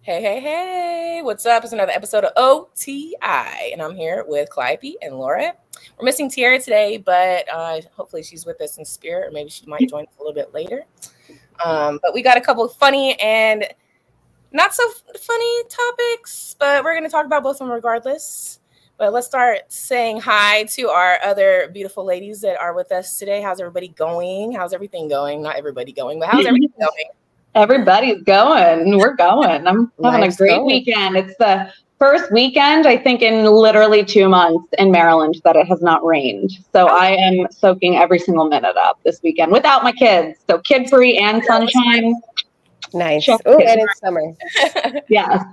Hey, hey, hey, what's up? It's another episode of OTI, and I'm here with Calliope and Laura. We're missing Tiara today, but hopefully she's with us in spirit, or maybe she might join us a little bit later. But we got a couple of funny and not so funny topics, but we're going to talk about both of them regardless. But let's start saying hi to our other beautiful ladies that are with us today. How's everybody going? How's everything going? Not everybody going, but how's everything going? Everybody's going. We're going. I'm having a great weekend. It's the first weekend, I think, in literally 2 months in Maryland that it has not rained. So I am soaking every single minute up this weekend without my kids. So kid-free and sunshine. Nice. Oh, and it's summer. Yeah.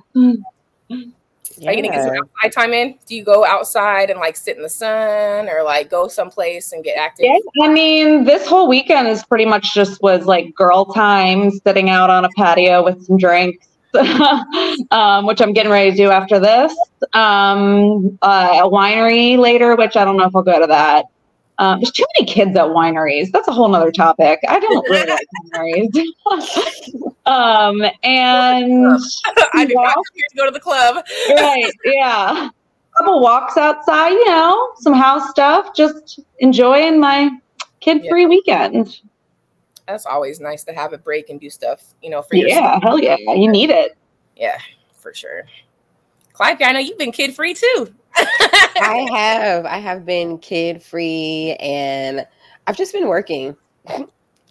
Are you gonna get some outside time in? Do you go outside and like sit in the sun or like go someplace and get active? Yeah, I mean, this whole weekend is pretty much just was like girl time, sitting out on a patio with some drinks, which I'm getting ready to do after this. A winery later, which I don't know if I'll go to that. There's too many kids at wineries. That's a whole nother topic. I don't really like wineries. And I do not come here to go to the club. Right, yeah. A couple walks outside, some house stuff, just enjoying my kid-free weekend. That's always nice to have a break and do stuff, for yourself. Yeah, hell yeah. You need it. Yeah, for sure. Clive, I know you've been kid-free too. I have been kid-free, and I've just been working.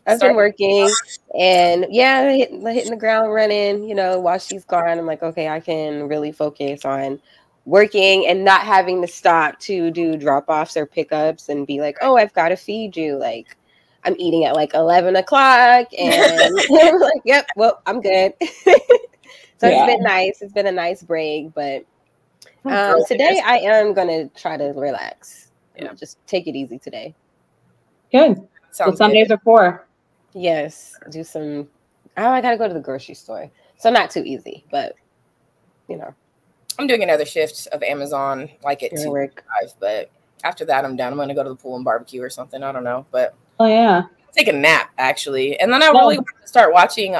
I've been working, and hitting the ground running, while she's gone. I'm like, okay, I can really focus on working and not having to stop to do drop-offs or pickups and be like, oh, I've got to feed you. Like, I'm eating at like 11 o'clock, and I'm like, yep, well, I'm good. So it's been nice. It's been a nice break, but today I am going to try to relax. Just take it easy today. Good. What Sundays are for. Yes. Do some. I got to go to the grocery store. So not too easy, but, I'm doing another shift of Amazon like at 2:05, but after that I'm done. I'm going to go to the pool and barbecue or something. I don't know, but. Oh, yeah. Take a nap, actually. And then I really want to start watching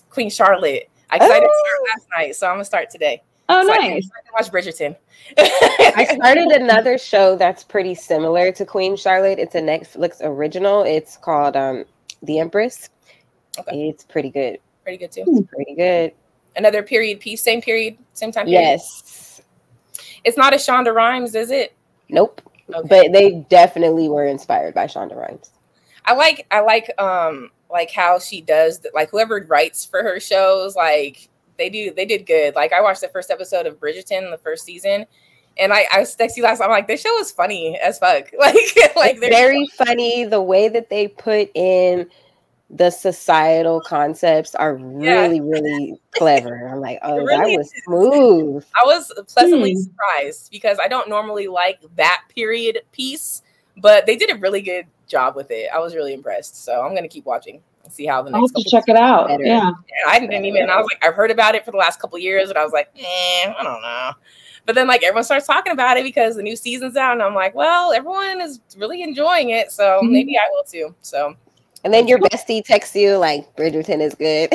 Queen Charlotte. I decided to start last night, so I'm going to start today. Oh, so nice. I can watch Bridgerton. I started another show that's pretty similar to Queen Charlotte. It's a Netflix original. It's called The Empress. Okay. It's pretty good. Pretty good, too. It's pretty good. Another period piece, same period, same time period? Yes. It's not a Shonda Rhimes, is it? Nope. Okay. But they definitely were inspired by Shonda Rhimes. I like how she does, like whoever writes for her shows, like they did good. Like I watched the first episode of Bridgerton, the first season, and I was texting last time, I'm like, this show is funny as fuck. Like they're very funny. The way that they put in the societal concepts are really, really clever. I'm like, oh, really that was smooth. I was pleasantly surprised because I don't normally like that period piece, but they did a really good job with it. I was really impressed. So I'm going to keep watching and see how the next I'll have to check it out. Better. Yeah. I didn't even, I was like, I've heard about it for the last couple of years, and I was like, I don't know. But then like everyone starts talking about it because the new season's out, and I'm like, well, everyone is really enjoying it, so maybe I will too. So. And then your bestie texts you like, Bridgerton is good.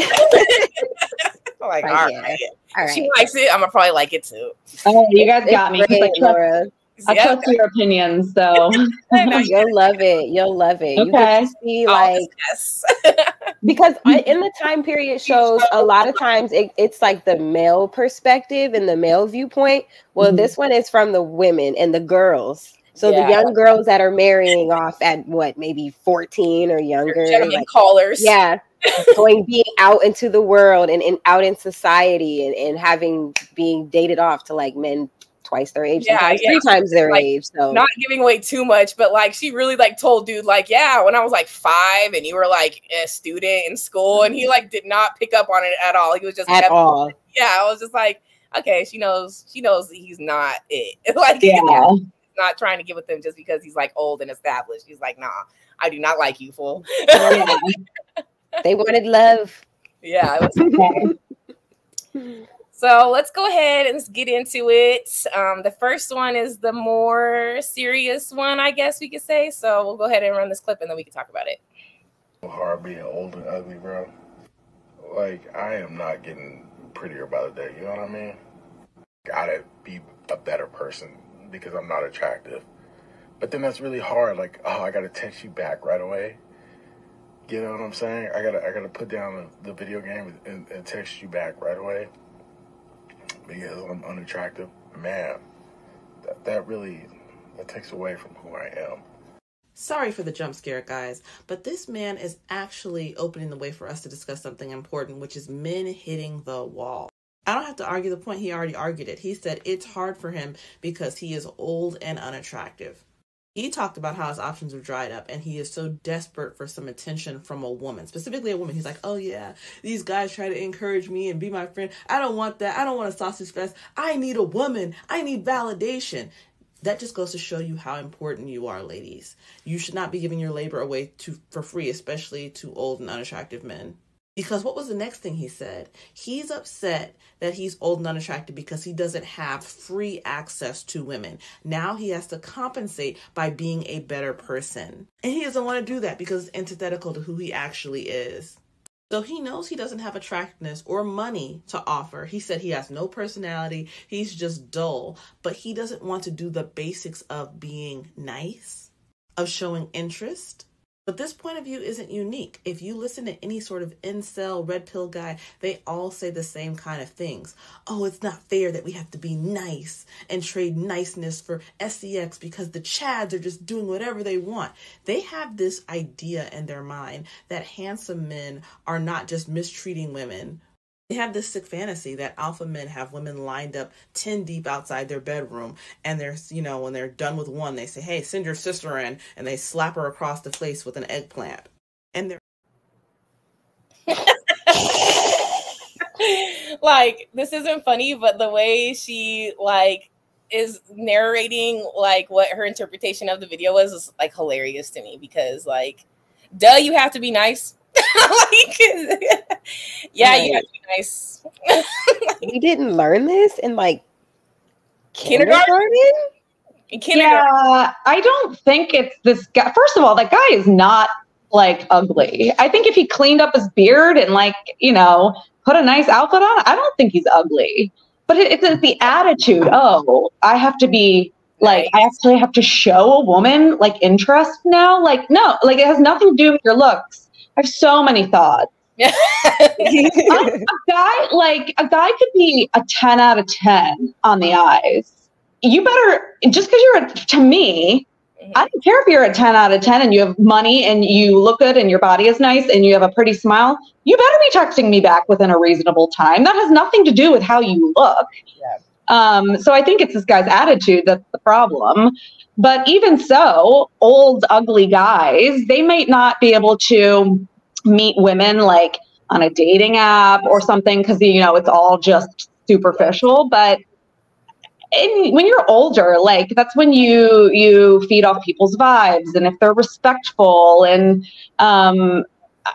I'm like, all right. If she likes it, I'm gonna probably like it too. Oh, you guys got me. Laura. I trust your opinions, so you'll love it. You'll love it. Okay. You get to see yes. Because in the time period shows, a lot of times it's like the male perspective and the male viewpoint. Well, this one is from the women and the girls. So the young girls that are marrying off at maybe 14 or younger, gentlemen callers, being out into the world and out in society and being dated off to like men twice their age, three times their age. So not giving away too much, but like she really like told dude like, yeah, when I was like 5 and you were like a student in school, and he like did not pick up on it at all. He was just at all. Yeah, I was just like, okay, she knows he's not it. Like not trying to get with him just because he's like old and established. He's like, nah, I do not like you, fool. They wanted love. Yeah, it was okay. So let's go ahead and get into it. The first one is the more serious one, I guess we could say. So we'll go ahead and run this clip and then we can talk about it. Hard being old and ugly, bro. Like, I am not getting prettier by the day. You know what I mean? Gotta be a better person because I'm not attractive. But then that's really hard. Like, oh, I gotta text you back right away. You know what I'm saying? I gotta put down the video game and text you back right away because I'm unattractive. Man, that really takes away from who I am. Sorry for the jump scare, guys, but this man is actually opening the way for us to discuss something important, which is men hitting the wall. I don't have to argue the point. He already argued it. He said it's hard for him because he is old and unattractive. He talked about how his options are dried up and he is so desperate for some attention from a woman, specifically a woman. He's like, oh yeah, these guys try to encourage me and be my friend. I don't want that. I don't want a sausage fest. I need a woman. I need validation. That just goes to show you how important you are, ladies. You should not be giving your labor away for free, especially to old and unattractive men. Because what was the next thing he said? He's upset that he's old and unattractive because he doesn't have free access to women. Now he has to compensate by being a better person. And he doesn't want to do that because it's antithetical to who he actually is. So he knows he doesn't have attractiveness or money to offer. He said he has no personality. He's just dull. But he doesn't want to do the basics of being nice, of showing interest. But this point of view isn't unique. If you listen to any sort of incel, red pill guy, they all say the same kind of things. Oh, it's not fair that we have to be nice and trade niceness for sex because the Chads are just doing whatever they want. They have this idea in their mind that handsome men are not just mistreating women. They have this sick fantasy that alpha men have women lined up 10 deep outside their bedroom. And they're, when they're done with one, they say, hey, send your sister in. And they slap her across the face with an eggplant. And they're like, this isn't funny, but the way she is narrating what her interpretation of the video was is hilarious to me because duh, you have to be nice. Yeah, right. You have to be nice. We didn't learn this in kindergarten. Yeah, I don't think it's this guy. First of all, that guy is not ugly. I think if he cleaned up his beard and put a nice outfit on, I don't think he's ugly. But it's the attitude. Oh, I have to be I actually have to show a woman interest now. No, it has nothing to do with your looks. I have so many thoughts. A guy could be a 10 out of 10 on the eyes. You better, just because to me, I don't care if you're a 10 out of 10 and you have money and you look good and your body is nice and you have a pretty smile, you better be texting me back within a reasonable time. That has nothing to do with how you look. Yeah. So I think it's this guy's attitude that's the problem. But even so, old, ugly guys, they might not be able to meet women on a dating app or something because, it's all just superficial. But when you're older, that's when you feed off people's vibes and if they're respectful. And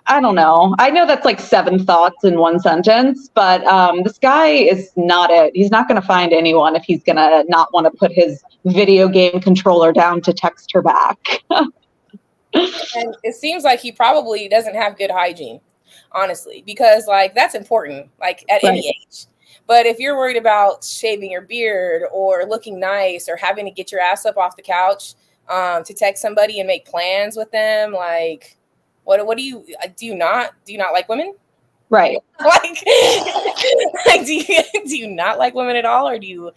I don't know. I know that's 7 thoughts in one sentence, but this guy is not it. He's not going to find anyone if he's going to not want to put his video game controller down to text her back. And it seems like he probably doesn't have good hygiene, honestly, because that's important, at any age. But if you're worried about shaving your beard or looking nice or having to get your ass up off the couch to text somebody and make plans with them, what do you not like women? Right. Do you not like women at all, or do you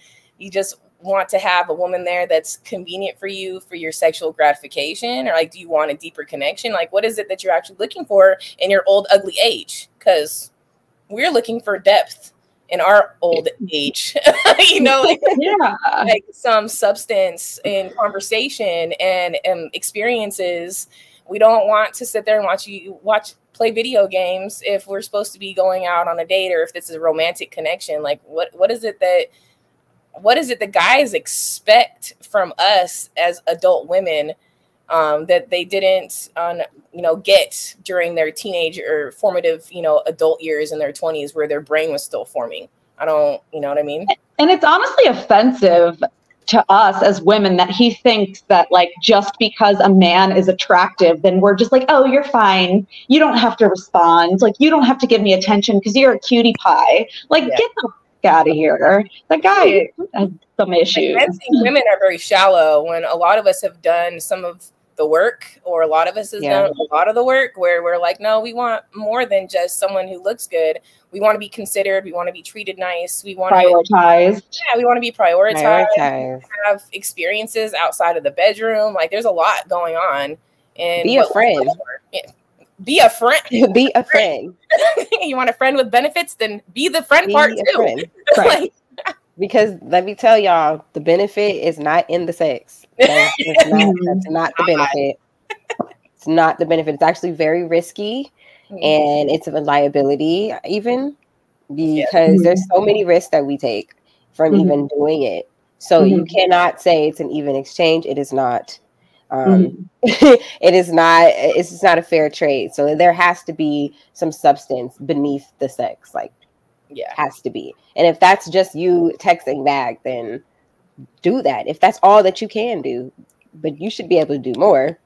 just want to have a woman there that's convenient for you for your sexual gratification, or do you want a deeper connection? What is it that you're actually looking for in your old ugly age? Because we're looking for depth in our old age. Some substance in conversation and experiences. We don't want to sit there and play video games if we're supposed to be going out on a date or if this is a romantic connection. What is it that guys expect from us as adult women that they didn't get during their teenage or formative adult years in their 20s where their brain was still forming? I don't, you know what I mean? And it's honestly offensive to us as women that he thinks that like just because a man is attractive, then we're just like, oh, you're fine. You don't have to respond. Like, you don't have to give me attention because you're a cutie pie. Like, get the fuck out of here. That guy has some issues. Like, men think women are very shallow when a lot of us have done some of the work, or a lot of us has done a lot of the work, where we're like, no, we want more than just someone who looks good. We want to be considered. We want to be treated nice. We want prioritized. We want to be prioritized. Have experiences outside of the bedroom. Like, there's a lot going on. And be a friend. Be a friend. Be a friend. You want a friend with benefits? Then be the friend part too. Right. Because let me tell y'all, the benefit is not in the sex. That's not the benefit. It's not the benefit. It's actually very risky, and it's a liability even, because there's so many risks that we take from even doing it. So you cannot say it's an even exchange. It is not. It is not. It's just not a fair trade. So there has to be some substance beneath the sex. Like, has to be. And if that's just you texting back, then do that. If that's all that you can do, but you should be able to do more.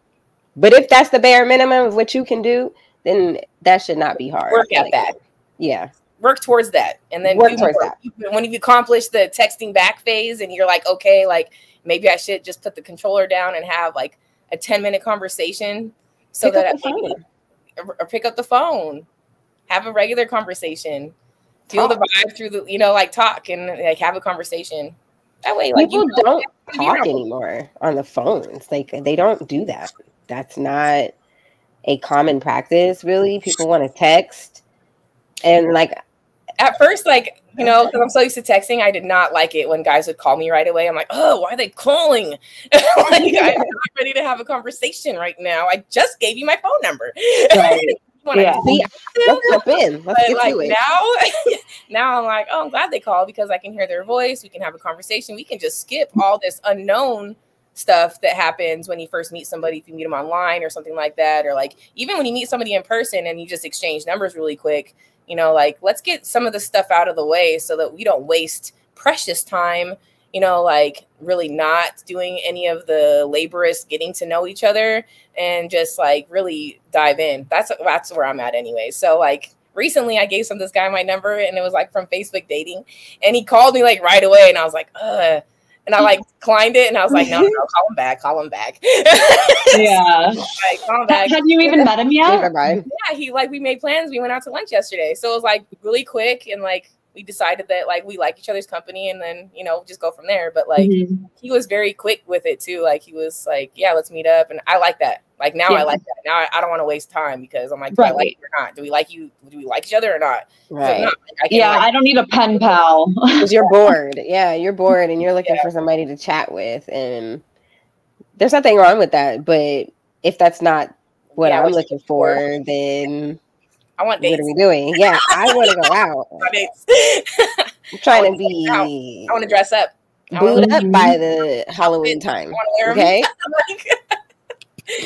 But if that's the bare minimum of what you can do, then that should not be hard. Work at that. Yeah. Work towards that. And then work towards that. When you've accomplished the texting back phase and you're like, okay, like maybe I should just put the controller down and have like a 10-minute conversation so pick that up the phone. Or pick up the phone, have a regular conversation, feel the vibe through the, like talk and like have a conversation. That way, like, people don't talk anymore on the phones. Like, they don't do that. That's not a common practice, really. People want to text. And like, at first, like, because I'm so used to texting, I did not like it when guys would call me right away. I'm like, oh, why are they calling? Like, I'm not ready to have a conversation right now. I just gave you my phone number. Right. Let's jump in. Let's get to it. Now I'm like, oh, I'm glad they called because I can hear their voice. We can have a conversation. We can just skip all this unknown stuff that happens when you first meet somebody, if you meet them online or something like that, or like even when you meet somebody in person and you just exchange numbers really quick. Like, let's get some of the stuff out of the way so that we don't waste precious time, like really not doing any of the laborious getting to know each other and just like really dive in. That's where I'm at anyway. So like recently I gave this guy my number and it was like from Facebook dating, and he called me like right away and I was like, and I like declined it and I was like, no, call him back. Yeah. Like, call him back. Had you even met him yet? Yeah, we made plans. We went out to lunch yesterday. So it was like really quick and like we decided that like we like each other's company and then, just go from there. But like he was very quick with it too. Like he was like, yeah, let's meet up. And I like that. Like now I like that. Now I don't want to waste time because I'm like, do I like you or not? Do we like you? Do we like each other or not? Right. So, I don't need a pen pal. Because you're bored. Yeah, you're bored and you're looking for somebody to chat with. And there's nothing wrong with that. But if that's not what I'm looking for, then I want dates. What are we doing? Yeah, I want to go out. I'm trying to be. I want to dress up. Booed up by the Halloween time. Okay.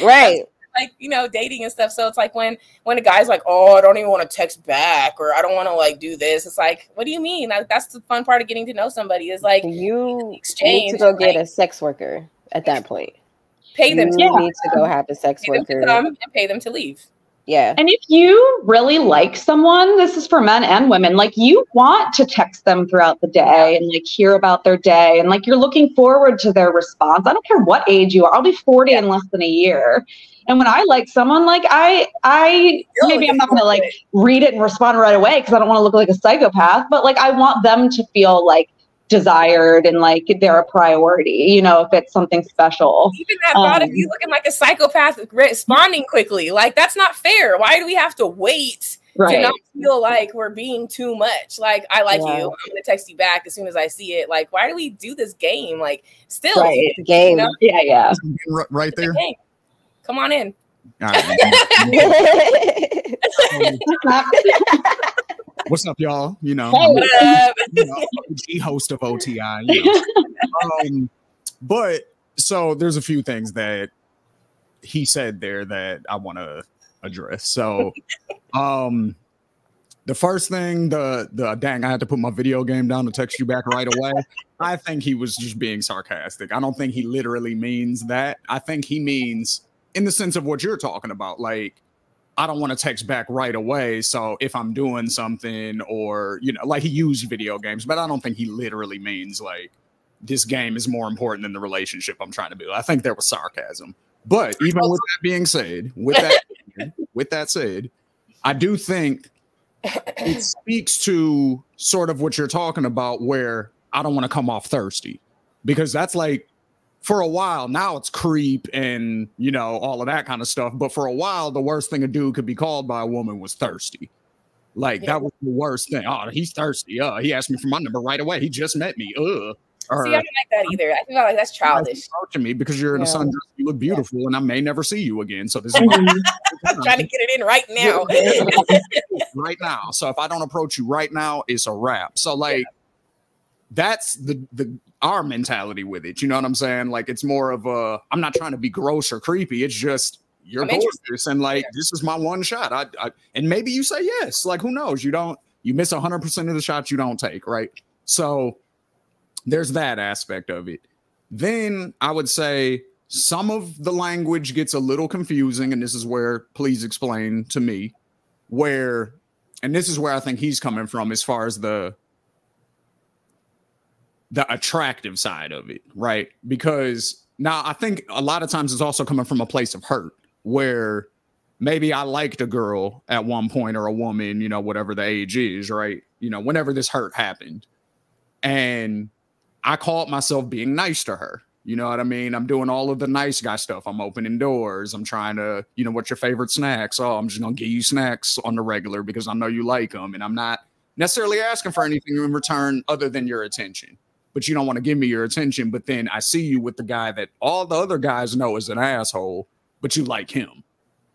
Right. Like, dating and stuff. So it's like when a guy's like, oh, I don't even want to text back, or I don't want to like do this. It's like, what do you mean? That's the fun part of getting to know somebody is like you need to go get a sex worker at that point. Pay them. You need to go have a sex worker. Come and pay them to leave. Yeah. And if you really like someone, this is for men and women, like you want to text them throughout the day and like hear about their day. And like you're looking forward to their response. I don't care what age you are. I'll be 40 in less than a year. And when I like someone, like I maybe I'm not going to like read it and respond right away because I don't want to look like a psychopath. But like I want them to feel like desired and like they're a priority, if it's something special. Even that thought of you looking like a psychopath responding quickly, like that's not fair. Why do we have to wait to not feel like we're being too much? Like, I like you, I'm gonna text you back as soon as I see it. Like, why do we do this game? Like, still it's a game. Yeah. Right there. Come on in. All right. What's up, y'all? OG host of OTI. But so there's a few things that he said there that I want to address. So, The first thing, the dang, I had to put my video game down to text you back right away. I think he was just being sarcastic. I don't think he literally means that. I think he means in the sense of what you're talking about. Like, I don't want to text back right away. So if I'm doing something or, you know, like he used video games, but I don't think he literally means like this game is more important than the relationship I'm trying to build. I think there was sarcasm. But even with that being said, with that said, I do think it speaks to sort of what you're talking about where I don't want to come off thirsty, because that's like for a while now it's creep and, you know, all of that kind of stuff. But for a while, the worst thing a dude could be called by a woman was thirsty. Like that was the worst thing. Oh, he's thirsty. He asked me for my number right away. He just met me. Or, see, I don't like that either. I feel like that's childish. To me, because you're in a sundress, you look beautiful, and I may never see you again. So this is I'm trying to get it in right now. Right now. So if I don't approach you right now, it's a wrap. So like that's our mentality with it. You know what I'm saying? Like it's more of a, I'm not trying to be gross or creepy. It's just you're gorgeous, and like this is my one shot. I and maybe you say yes. Like who knows? You miss 100% of the shots you don't take, right? So there's that aspect of it. Then I would say some of the language gets a little confusing, and this is where, please explain to me where, and this is where I think he's coming from as far as the attractive side of it, right? Because now I think a lot of times it's also coming from a place of hurt where maybe I liked a girl at one point or a woman, you know, whatever the age is, right? You know, whenever this hurt happened. And I caught myself being nice to her. You know what I mean? I'm doing all of the nice guy stuff. I'm opening doors. I'm trying to, you know, what's your favorite snacks? Oh, I'm just going to give you snacks on the regular because I know you like them. And I'm not necessarily asking for anything in return other than your attention. But you don't want to give me your attention. But then I see you with the guy that all the other guys know is an asshole, but you like him.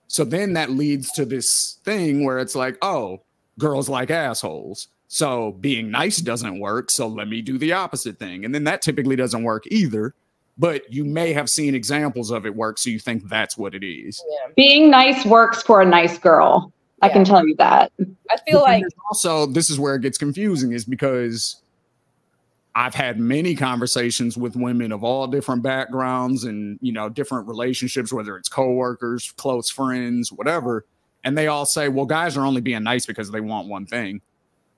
So then that leads to this thing where it's like, oh, girls like assholes. So being nice doesn't work. So let me do the opposite thing. And then that typically doesn't work either. But you may have seen examples of it work. So you think that's what it is. Yeah. Being nice works for a nice girl. I can tell you that. I feel like also this is where it gets confusing, is because I've had many conversations with women of all different backgrounds and, you know, different relationships, whether it's coworkers, close friends, whatever. And they all say, well, guys are only being nice because they want one thing.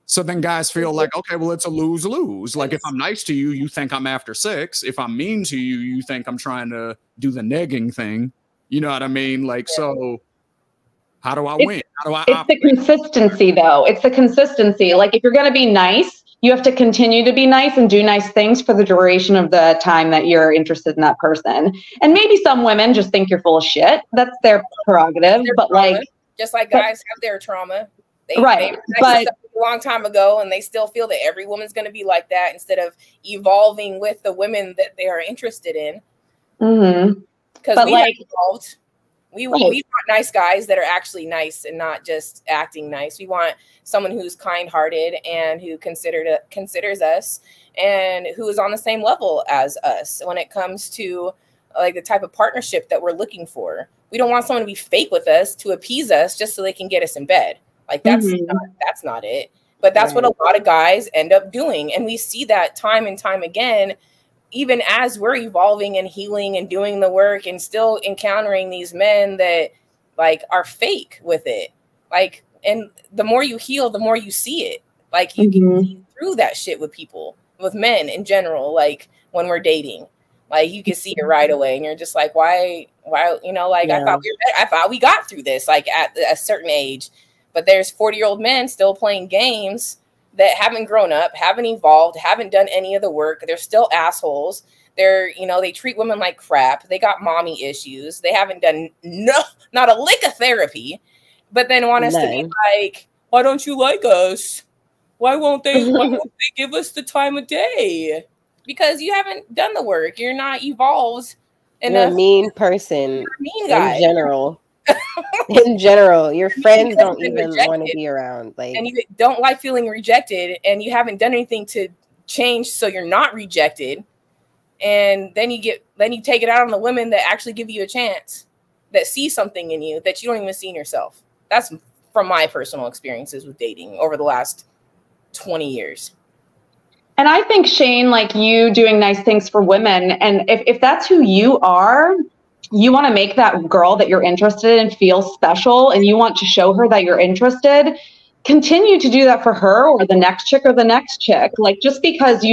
So then guys feel like, okay, well, it's a lose-lose. Like if I'm nice to you, you think I'm after sex. If I'm mean to you, you think I'm trying to do the negging thing. You know what I mean? Like, so how do I win? How do I It's the consistency, though. It's the consistency. Like if you're going to be nice, you have to continue to be nice and do nice things for the duration of the time that you're interested in that person. And maybe some women just think you're full of shit. That's their prerogative. But like, just like guys have their trauma. They but a long time ago, and they still feel that every woman's going to be like that instead of evolving with the women that they are interested in. Because we have evolved. We want nice guys that are actually nice and not just acting nice. We want someone who's kind-hearted and who considers us and who is on the same level as us when it comes to like the type of partnership that we're looking for. We don't want someone to be fake with us to appease us just so they can get us in bed. Like that's not it. But that's what a lot of guys end up doing. And we see that time and time again, even as we're evolving and healing and doing the work and still encountering these men that like are fake with it. Like, and the more you heal, the more you see it. Like you can see through that shit with people, with men in general, like when we're dating. Like you can see it right away, and you're just like, why, you know, like I thought we got through this, like at a certain age, but there's 40-year-old men still playing games that haven't grown up, haven't evolved, haven't done any of the work. They're still assholes. They're, you know, they treat women like crap. They got mommy issues. They haven't done not a lick of therapy, but then want us to be like, why don't you like us? Why won't they give us the time of day? Because you haven't done the work. You're not evolved enough. You're a mean person. You're a mean guy. In general. In general, your friends don't even want to be around. Like, and you don't like feeling rejected, and you haven't done anything to change so you're not rejected. And then you take it out on the women that actually give you a chance, that see something in you that you don't even see in yourself. That's from my personal experiences with dating over the last 20 years. And I think, Shane, like you doing nice things for women, and if that's who you are, you want to make that girl that you're interested in feel special, and you want to show her that you're interested, continue to do that for her or the next chick or the next chick. Like, just because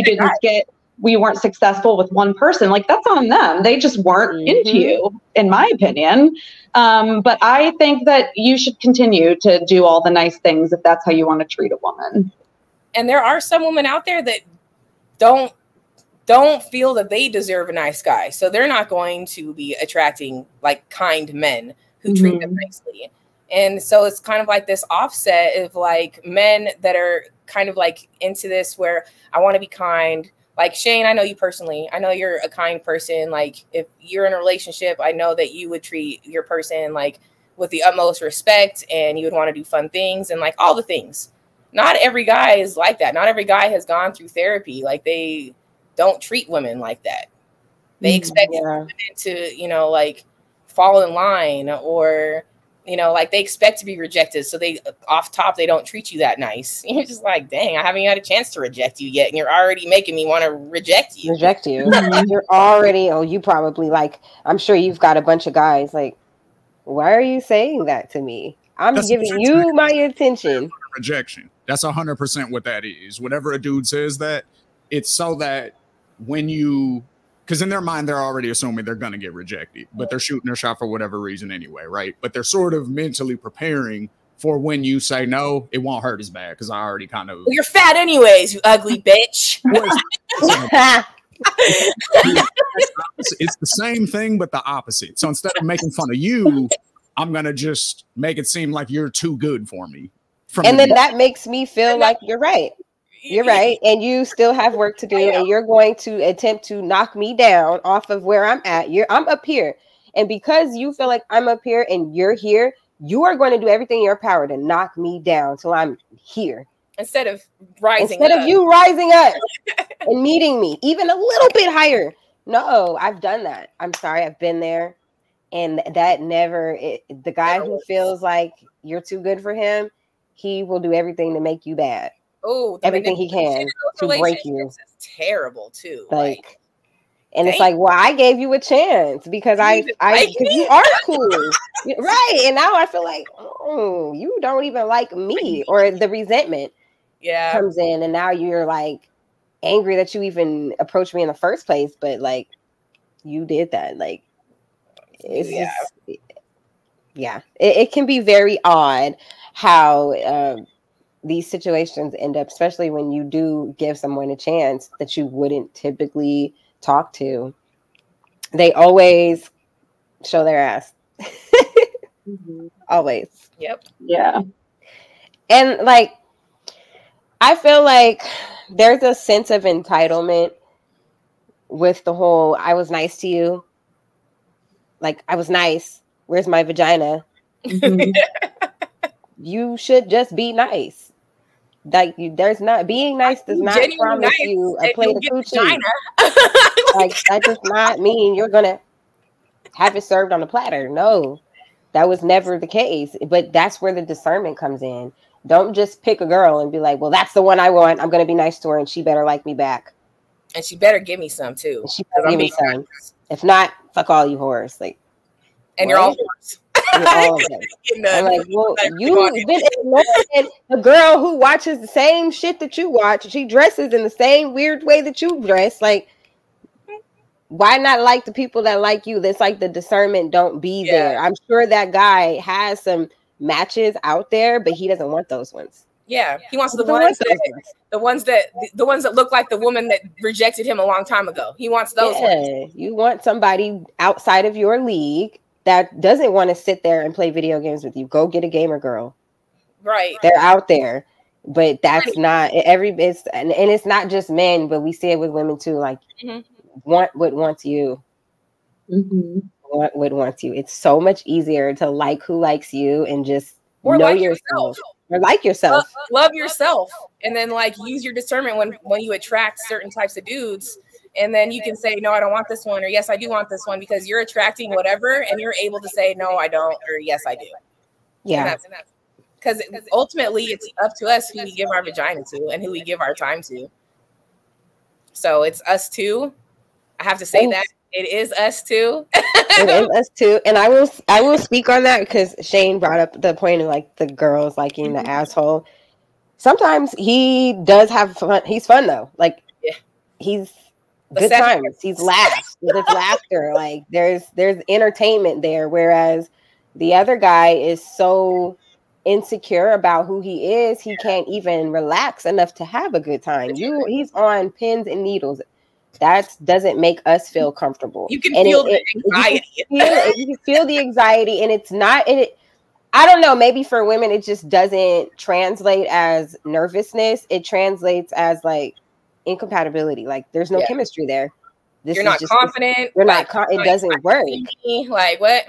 we weren't successful with one person, like that's on them. They just weren't into you, in my opinion. But I think that you should continue to do all the nice things if that's how you want to treat a woman. And there are some women out there that don't feel that they deserve a nice guy. So they're not going to be attracting like kind men who treat them nicely. And so it's kind of like this offset of like men that are kind of like into this where I want to be kind. Like Shane, I know you personally. I know you're a kind person. Like if you're in a relationship, I know that you would treat your person like with the utmost respect, and you would want to do fun things and like all the things. Not every guy is like that. Not every guy has gone through therapy. Like they don't treat women like that. They expect women to, you know, like fall in line, or, you know, like they expect to be rejected. So they off top, they don't treat you that nice. You're just like, dang, I haven't had a chance to reject you yet. And you're already making me want to reject you. You're already, you probably like, I'm sure you've got a bunch of guys like, why are you saying that to me? That's giving you my attention. Rejection. That's 100% what that is. Whenever a dude says that, it's so that when you, because in their mind, they're already assuming they're going to get rejected, but they're shooting their shot for whatever reason anyway, right? But they're sort of mentally preparing for when you say no, it won't hurt as bad because I already kind of. Well, you're fat anyways, you ugly bitch. It's the same thing, but the opposite. So instead of making fun of you, I'm going to just make it seem like you're too good for me. And then that makes me feel like you're right. You're right. And you still have work to do. And you're going to attempt to knock me down off of where I'm at. I'm up here. And because you feel like I'm up here and you're here, you are going to do everything in your power to knock me down till I'm here. Instead of rising Instead of you rising up and meeting me even a little bit higher. No, I've done that. I'm sorry. I've been there. And that never, the guy who feels like you're too good for him, he will do everything to make you bad. Oh, everything he can to break you. Is terrible too. Like, and it's like, well, I gave you a chance because because you are cool, right? And now I feel like, oh, you don't even like me, or the resentment comes in, and now you're like angry that you even approached me in the first place, but like you did that, like. It's it can be very odd how these situations end up, especially when you do give someone a chance that you wouldn't typically talk to. They always show their ass. Always. Yep. Yeah. And like, I feel like there's a sense of entitlement with the whole, I was nice to you. Like, I was nice. Where's my vagina? You should just be nice. Like, there's not being nice does not promise you a plate of coochie. Like, that does not mean you're gonna have it served on a platter. No, that was never the case. But that's where the discernment comes in. Don't just pick a girl and be like, well, that's the one I want. I'm gonna be nice to her, and she better like me back. And she better give me some too. She better give me some. If not, fuck all you whores. Like, and you're all whores. You're all of them. I'm like, well, you've been ignoring the girl who watches the same shit that you watch. She dresses in the same weird way that you dress. Like, why not like the people that like you? That's like the discernment don't be there. I'm sure that guy has some matches out there, but he doesn't want those ones. Yeah, he wants the ones that look like the woman that rejected him a long time ago. He wants those ones. You want somebody outside of your league that doesn't want to sit there and play video games with you. Go get a gamer girl. Right. They're out there, but that's not and it's not just men, but we see it with women too. Like, want what wants you. Want what wants you. It's so much easier to like who likes you and just know like yourself. Or like yourself. Love yourself. And then like use your discernment when you attract certain types of dudes. And then you can say, no, I don't want this one, or yes, I do want this one, because you're attracting whatever, and you're able to say, no, I don't, or yes, I do. Yeah. Because ultimately, it's up to us who we give our vagina to and who we give our time to. So it's us too. I have to say that it is us too. It is us too. And I will speak on that because Shane brought up the point of like the girls liking the asshole. Sometimes he does have fun. He's fun though. Like he's good times. He's laughs. There's laughter. Like there's entertainment there. Whereas the other guy is so insecure about who he is, he can't even relax enough to have a good time. He's on pins and needles. That doesn't make us feel comfortable. You can feel the anxiety. You can feel the anxiety, and it's not. I don't know. Maybe for women, it just doesn't translate as nervousness. It translates as like incompatibility. Like there's no chemistry there. You're not confident. You're not. It doesn't work. Like what?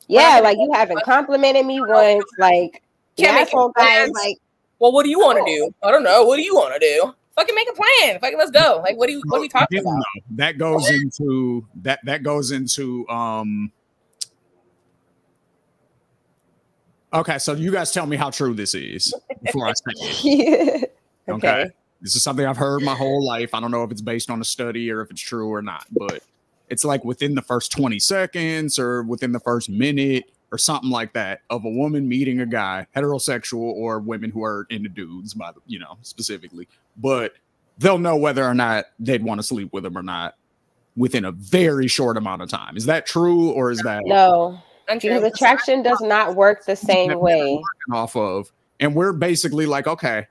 Yeah, like you haven't complimented me once. Like the asshole guy is like, well, what do you want to do? I don't know. What do you want to do? Fucking make a plan. Fucking let's go. Like, what are we talking about? That goes into that goes into okay, so you guys tell me how true this is before I say it. Okay. This is something I've heard my whole life. I don't know if it's based on a study or if it's true or not, but it's like within the first 20 seconds or within the first minute or something like that of a woman meeting a guy, heterosexual or women who are into dudes, by the, specifically, but they'll know whether or not they'd want to sleep with them or not within a very short amount of time. Is that true, or is that no? Because attraction does not work the same way. Off of, and we're basically like, okay,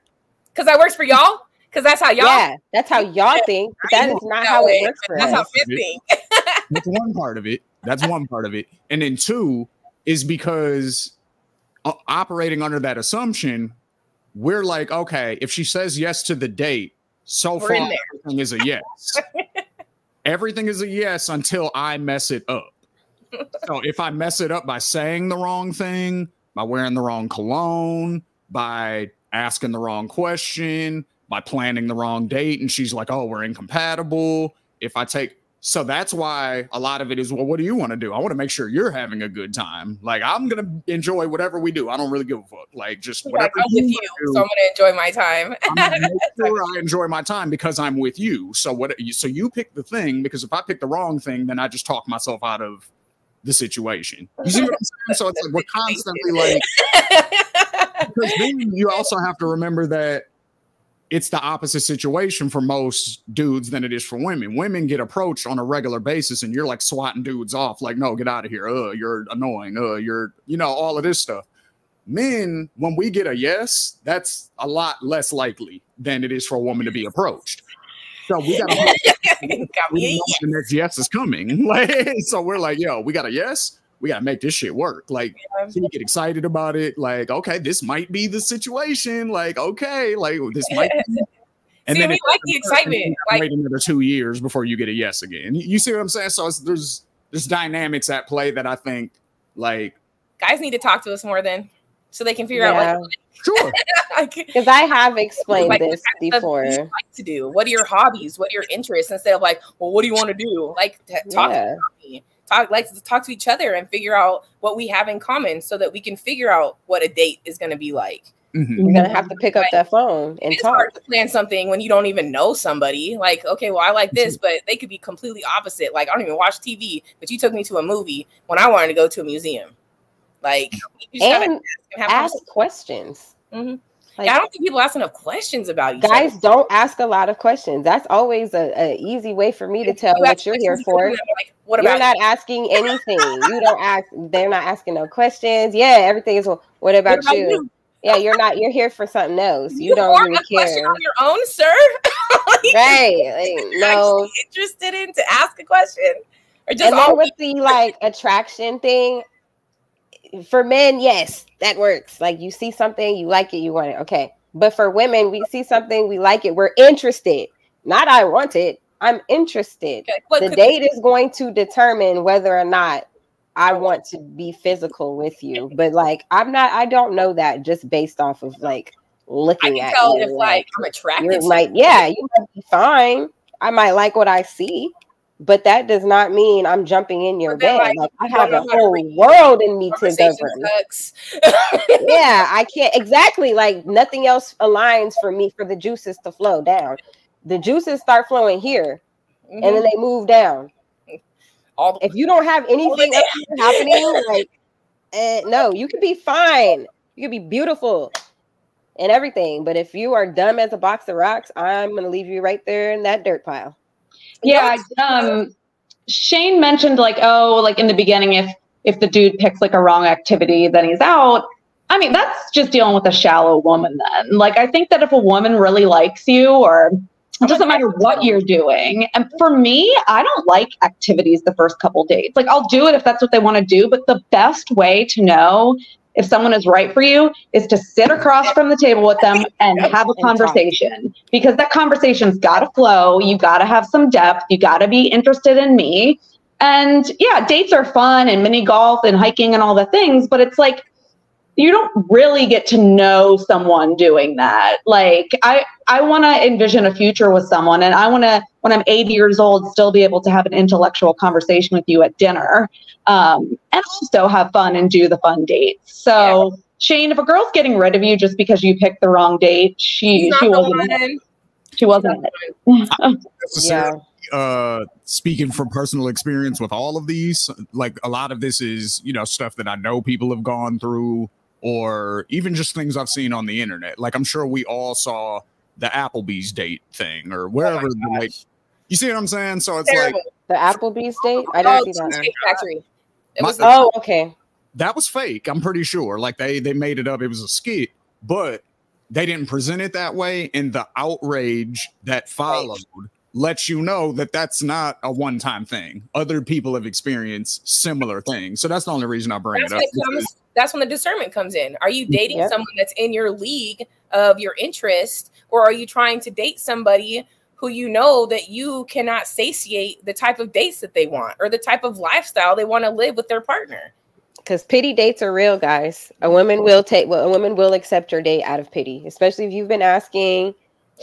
because that works for y'all. Because that's how y'all. Yeah, that's how y'all think. But that is not how it works for us. That's how men think. That's one part of it. That's one part of it, and then two is because operating under that assumption, we're like, okay, if she says yes to the date, so far everything is a yes. Everything is a yes until I mess it up. So if I mess it up by saying the wrong thing, by wearing the wrong cologne, by asking the wrong question, by planning the wrong date, and she's like, oh, we're incompatible. So that's why a lot of it is, well, what do you want to do? I want to make sure you're having a good time. Like, I'm going to enjoy whatever we do. I don't really give a fuck. Like, just whatever. I'm with you, so I'm going to enjoy my time. I'm going to make sure I enjoy my time because I'm with you. So you pick the thing, because if I pick the wrong thing, then I just talk myself out of the situation. You see what I'm saying? So it's like we're constantly like, because then you also have to remember that it's the opposite situation for most dudes than it is for women. Women get approached on a regular basis and you're like swatting dudes off. Like, no, get out of here. You're annoying. You're, all of this stuff. Men, when we get a yes, that's a lot less likely than it is for a woman to be approached. So we got we know the next yes is coming. Like, so we're like, yo, we got a yes. We got to make this shit work. Like, so you get excited about it. Like, okay, this might be the situation. Like, okay, like this might be. And see, then we like the excitement. Like, wait another 2 years before you get a yes again. You see what I'm saying? So there's dynamics at play that I think, like, guys need to talk to us more then, so they can figure out what. Sure. Because I have explained this before. What you like to do? What are your hobbies? What are your interests? Instead of like, well, what do you want to do? Like, talk to me. Talk to each other and figure out what we have in common so that we can figure out what a date is going to be like. Mm-hmm. You're going to have to pick up that phone and it's talk. Hard to plan something when you don't even know somebody. Like, okay, well, I like this, but they could be completely opposite. Like, I don't even watch TV, but you took me to a movie when I wanted to go to a museum. Like, you just and ask questions. Mm-hmm. Like, I don't think people ask enough questions about each other. Guys don't ask a lot of questions. That's always a easy way for me to tell what you're here for. Like, what about you're not asking anything. You don't ask. They're not asking no questions. Yeah, everything is. Well, what about you? Yeah, you're not. You're here for something else. You don't really care. On your own, sir. Right? Like, no. Interested in to ask a question, or just and then with the like attraction thing. For men, yes, that works. Like you see something, you like it, you want it. Okay. But for women, we see something, we like it, we're interested. Not I want it, I'm interested. Okay. The date is going to determine whether or not I want to be physical with you. But like I don't know that just based off of like looking at you. If like I'm attracted you might be fine. I might like what I see. but that does not mean I'm jumping in your bed. Like, I have a don't know how to whole read world in me to conversation govern. sucks. Yeah, I can't exactly, like nothing else aligns for me for the juices to flow down. The juices start flowing here, and then they move down. If you don't have anything else happening, like no, you can be fine. You can be beautiful and everything. But if you are dumb as a box of rocks, I'm gonna leave you right there in that dirt pile. Yeah. Shane mentioned like, oh, like in the beginning, if the dude picks like a wrong activity, then he's out. I mean, that's just dealing with a shallow woman then. Like, I think that if a woman really likes you, or it doesn't matter what you're doing. And for me, I don't like activities the first couple dates. Like, I'll do it if that's what they want to do. But the best way to know if someone is right for you is to sit across from the table with them and have a conversation, because that conversation's got to flow. You got to have some depth. You got to be interested in me. And yeah, dates are fun and mini golf and hiking and all the things, but it's like, you don't really get to know someone doing that. Like, I want to envision a future with someone, and I want to, when I'm 80 years old, still be able to have an intellectual conversation with you at dinner, and also have fun and do the fun dates. So, yeah. Shane, if a girl's getting rid of you just because you picked the wrong date, she wasn't. She wasn't. Yeah. Speaking from personal experience with all of these, like a lot of this is, you know, stuff that I know people have gone through, or even just things I've seen on the internet. Like, I'm sure we all saw the Applebee's date thing or wherever. Like, you see what I'm saying? So it's terrible. Like the Applebee's date. I didn't see that. Cheesecake Factory. It was okay. That was fake. I'm pretty sure. Like they made it up. It was a skit, but they didn't present it that way. And the outrage that followed lets you know that that's not a one-time thing. Other people have experienced similar things. So that's the only reason I bring it up. That's when the discernment comes in. Are you dating someone that's in your league of your interest, or are you trying to date somebody who you know that you cannot satiate the type of dates that they want or the type of lifestyle they want to live with their partner? Because pity dates are real, guys. A woman will accept your date out of pity, especially if you've been asking.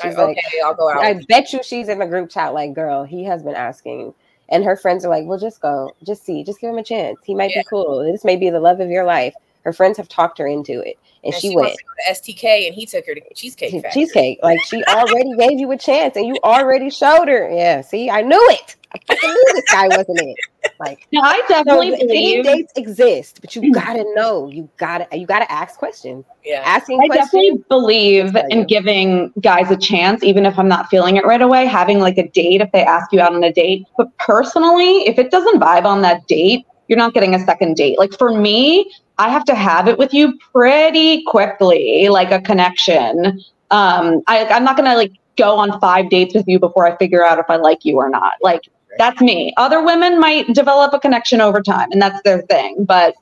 She's like, okay, I'll go out. I bet you she's in the group chat like, girl, he has been asking. And her friends are like, well, just go. Just see. Just give him a chance. He might be cool. This may be the love of your life. Her friends have talked her into it. And she went. Wants to go to STK, and he took her to Cheesecake Factory. Cheesecake. Like, she already gave you a chance, and you already showed her. Yeah, see? I knew it. I knew this guy wasn't it. Like, no, I definitely believe dates exist, but you gotta know. You gotta ask questions. Yeah, asking I questions. Definitely believe in giving guys a chance, even if I'm not feeling it right away. Having like a date if they ask you out on a date. But personally, if it doesn't vibe on that date, you're not getting a second date. Like for me, I have to have it with you pretty quickly, like a connection. I'm not gonna like go on 5 dates with you before I figure out if I like you or not. Like, that's me. Other women might develop a connection over time, and that's their thing. But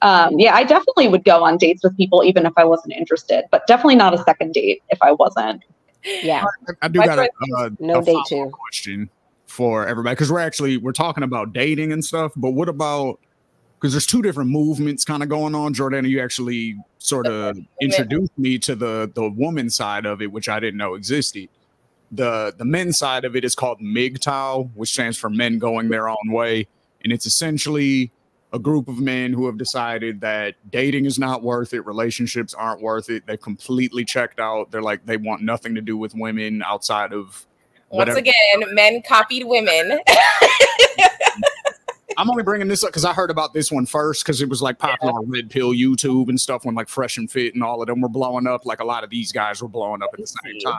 yeah, I definitely would go on dates with people even if I wasn't interested, but definitely not a second date if I wasn't. Yeah. I do got no date too. Question for everybody, because we're talking about dating and stuff, but what about, because there's 2 different movements kind of going on. Jordana, you actually sort of introduced me to the woman side of it, which I didn't know existed. The men's side of it is called MGTOW, which stands for men going their own way. And it's essentially a group of men who have decided that dating is not worth it. Relationships aren't worth it. They've completely checked out. They're like, they want nothing to do with women outside of whatever. Once again, men copied women. I'm only bringing this up because I heard about this one first, because it was like popular on Red Pill YouTube and stuff when like Fresh and Fit and all of them were blowing up. Like a lot of these guys were blowing up at the same time.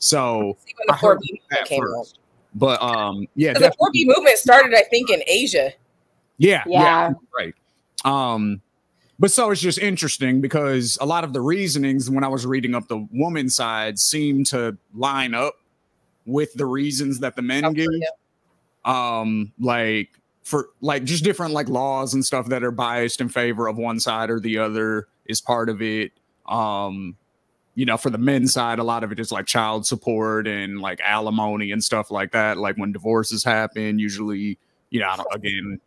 So the 4B movement came out. But yeah, the 4B movement started, I think, in Asia. Yeah, right. But so it's just interesting because a lot of the reasonings when I was reading up the woman side seem to line up with the reasons that the men give. Like for like just different like laws and stuff that are biased in favor of one side or the other is part of it. You know, for the men's side, a lot of it is like child support and like alimony and stuff like that. Like when divorces happen, usually, you know, again,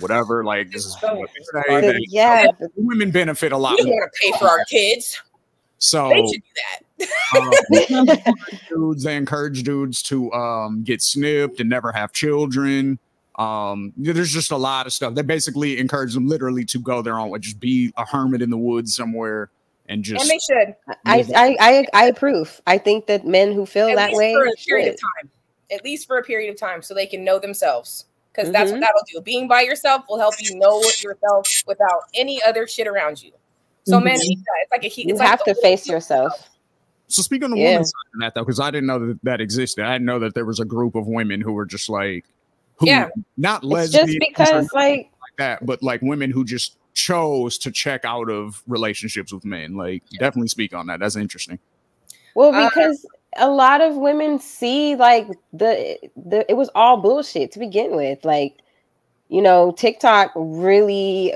whatever, like this is what they say. Yeah, women benefit a lot. We don't want to pay for our kids. So they should do that. they encourage dudes to get snipped and never have children. There's just a lot of stuff. They basically encourage them literally to go their own way, just be a hermit in the woods somewhere, and just. And they should. I approve. I think that men who feel At that least way for a period should. of time. At least for a period of time, so they can know themselves. Because that's what that'll do. Being by yourself will help you know yourself without any other shit around you. So men need that. It's like a heat. You have to face yourself. So speaking of women's side of that, though, because I didn't know that that existed. I didn't know that there was a group of women who were just like, not lesbians, just because like that, but like women who just chose to check out of relationships with men. Like, definitely speak on that. That's interesting. Well, because a lot of women see like it was all bullshit to begin with. Like, you know, TikTok really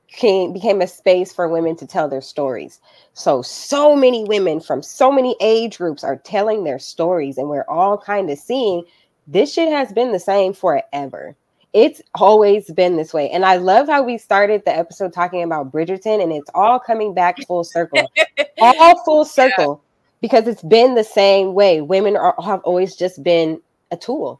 became a space for women to tell their stories. So many women from so many age groups are telling their stories, and we're all kind of seeing this shit has been the same forever. It's always been this way. And I love how we started the episode talking about Bridgerton, and it's all coming back full circle. All full circle. Because it's been the same way. Women have always just been a tool.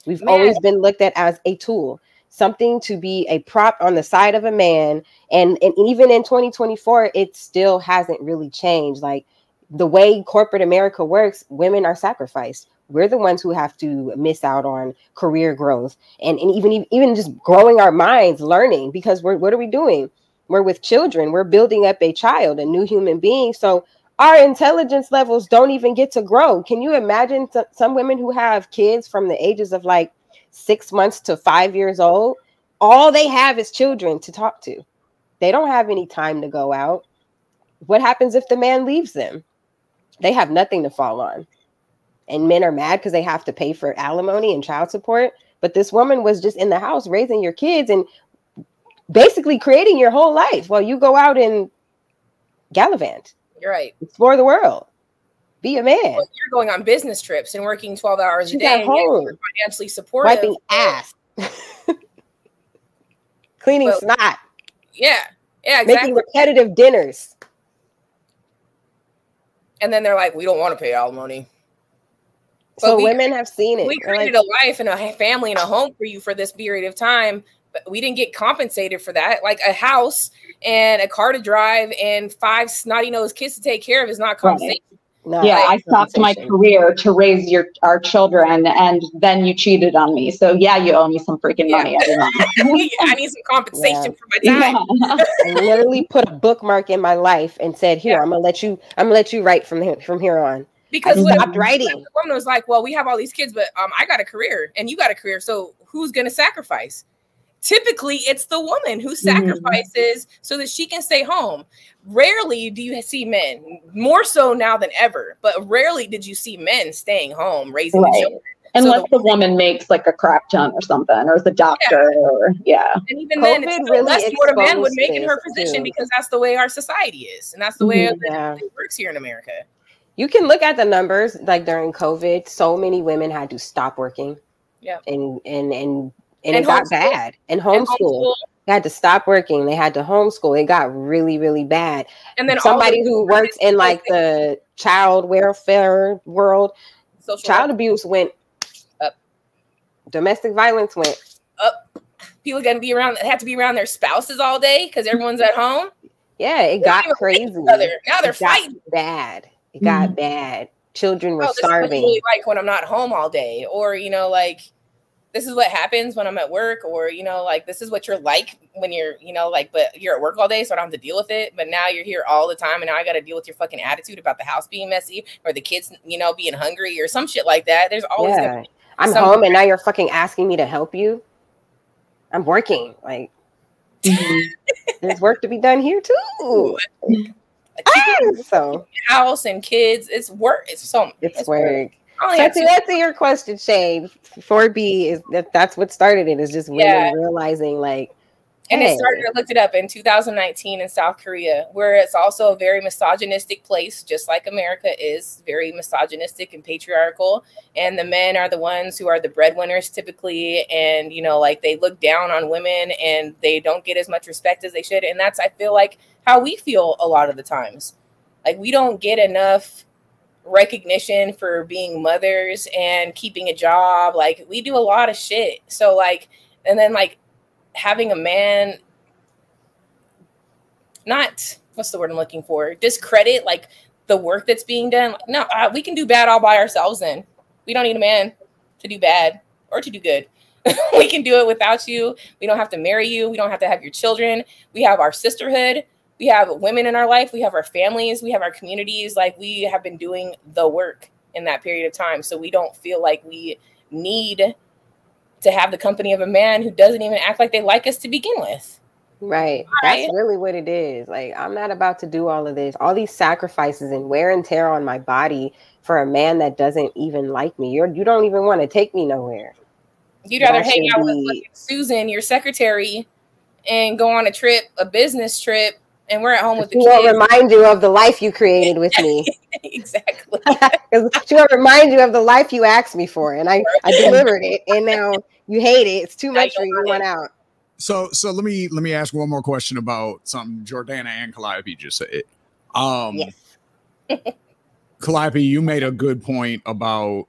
We've always been looked at as a tool. Something to be a prop on the side of a man. And even in 2024, it still hasn't really changed. Like the way corporate America works, women are sacrificed. We're the ones who have to miss out on career growth and even just growing our minds, learning, because what are we doing? We're with children. We're building up a child, a new human being. So our intelligence levels don't even get to grow. Can you imagine some women who have kids from the ages of like 6 months to 5 years old? All they have is children to talk to. They don't have any time to go out. What happens if the man leaves them? They have nothing to fall on. And men are mad because they have to pay for alimony and child support. But this woman was just in the house raising your kids and basically creating your whole life while you go out and gallivant. You're right. Explore the world. Be a man. Well, you're going on business trips and working 12 hours a day. At home. You're financially supportive. Wiping ass. Cleaning snot. Yeah. Yeah, exactly. Making repetitive dinners. And then they're like, we don't want to pay alimony. So women have seen it. We created a life and a family and a home for you for this period of time, but we didn't get compensated for that. Like a house and a car to drive and 5 snotty-nosed kids to take care of is not compensation. Right. No, yeah, I stopped my career to raise our children, and then you cheated on me. So yeah, you owe me some freaking money. I need some compensation for my time. I literally put a bookmark in my life and said, "Here, I'm gonna let you write from here on." Because I stopped writing. The woman was like, "Well, we have all these kids, but I got a career, and you got a career. So who's gonna sacrifice?" Typically, it's the woman who sacrifices so that she can stay home. Rarely do you see men, more so now than ever, but rarely did you see men staying home raising the children. Unless the woman makes like a crap ton or something, or is a doctor, or And even then, it's really less what a man would make in her position because that's the way our society is, and that's the way it works here in America. You can look at the numbers, like during COVID, so many women had to stop working. Yeah, and it got bad. And homeschool. They had to stop working. They had to homeschool. It got really, really bad. And then somebody who works in like the child welfare world, child abuse went up. Domestic violence went up. People got to be around. Had to be around their spouses all day because everyone's at home. Yeah, it got crazy. Now they're fighting. Bad. It got bad. Children were starving. This is really like when I'm not home all day, or like. This is what happens when I'm at work, or, like, this is what you're like when you're, but you're at work all day, so I don't have to deal with it. But now you're here all the time, and now I got to deal with your fucking attitude about the house being messy, or the kids, being hungry, or some shit like that. There's always I'm home, and now you're fucking asking me to help you. I'm working. Like, there's work to be done here, too. So house and kids, it's work. It's work. To answer your question, Shane, 4B is that's what started it. Is just women realizing and it started. I looked it up in 2019 in South Korea, where it's also a very misogynistic place, just like America is very misogynistic and patriarchal. And the men are the ones who are the breadwinners typically, and they look down on women and they don't get as much respect as they should. And that's, I feel like, how we feel a lot of the times. Like, we don't get enough recognition for being mothers and keeping a job. Like, we do a lot of shit. So like, and then like having a man not, what's the word I'm looking for, discredit like the work that's being done. Like, no, we can do bad all by ourselves, and we don't need a man to do bad or to do good. We can do it without you. We don't have to marry you. We don't have to have your children. We have our sisterhood. We have women in our life. We have our families. We have our communities. Like, we have been doing the work in that period of time. So we don't feel like we need to have the company of a man who doesn't even act like they like us to begin with. Right. That's really what it is. Like, I'm not about to do all of this, all these sacrifices and wear and tear on my body for a man that doesn't even like me. You don't even want to take me nowhere. You'd rather hang out with Susan, your secretary, and go on a trip, a business trip, and we're at home with the kids. She will remind you of the life you created with me. Exactly. She will remind you of the life you asked me for, and I delivered it, and now you hate it. It's too much for you. You want out. So let me ask one more question about something Jordana and Calliope just said. Yes. Calliope, you made a good point about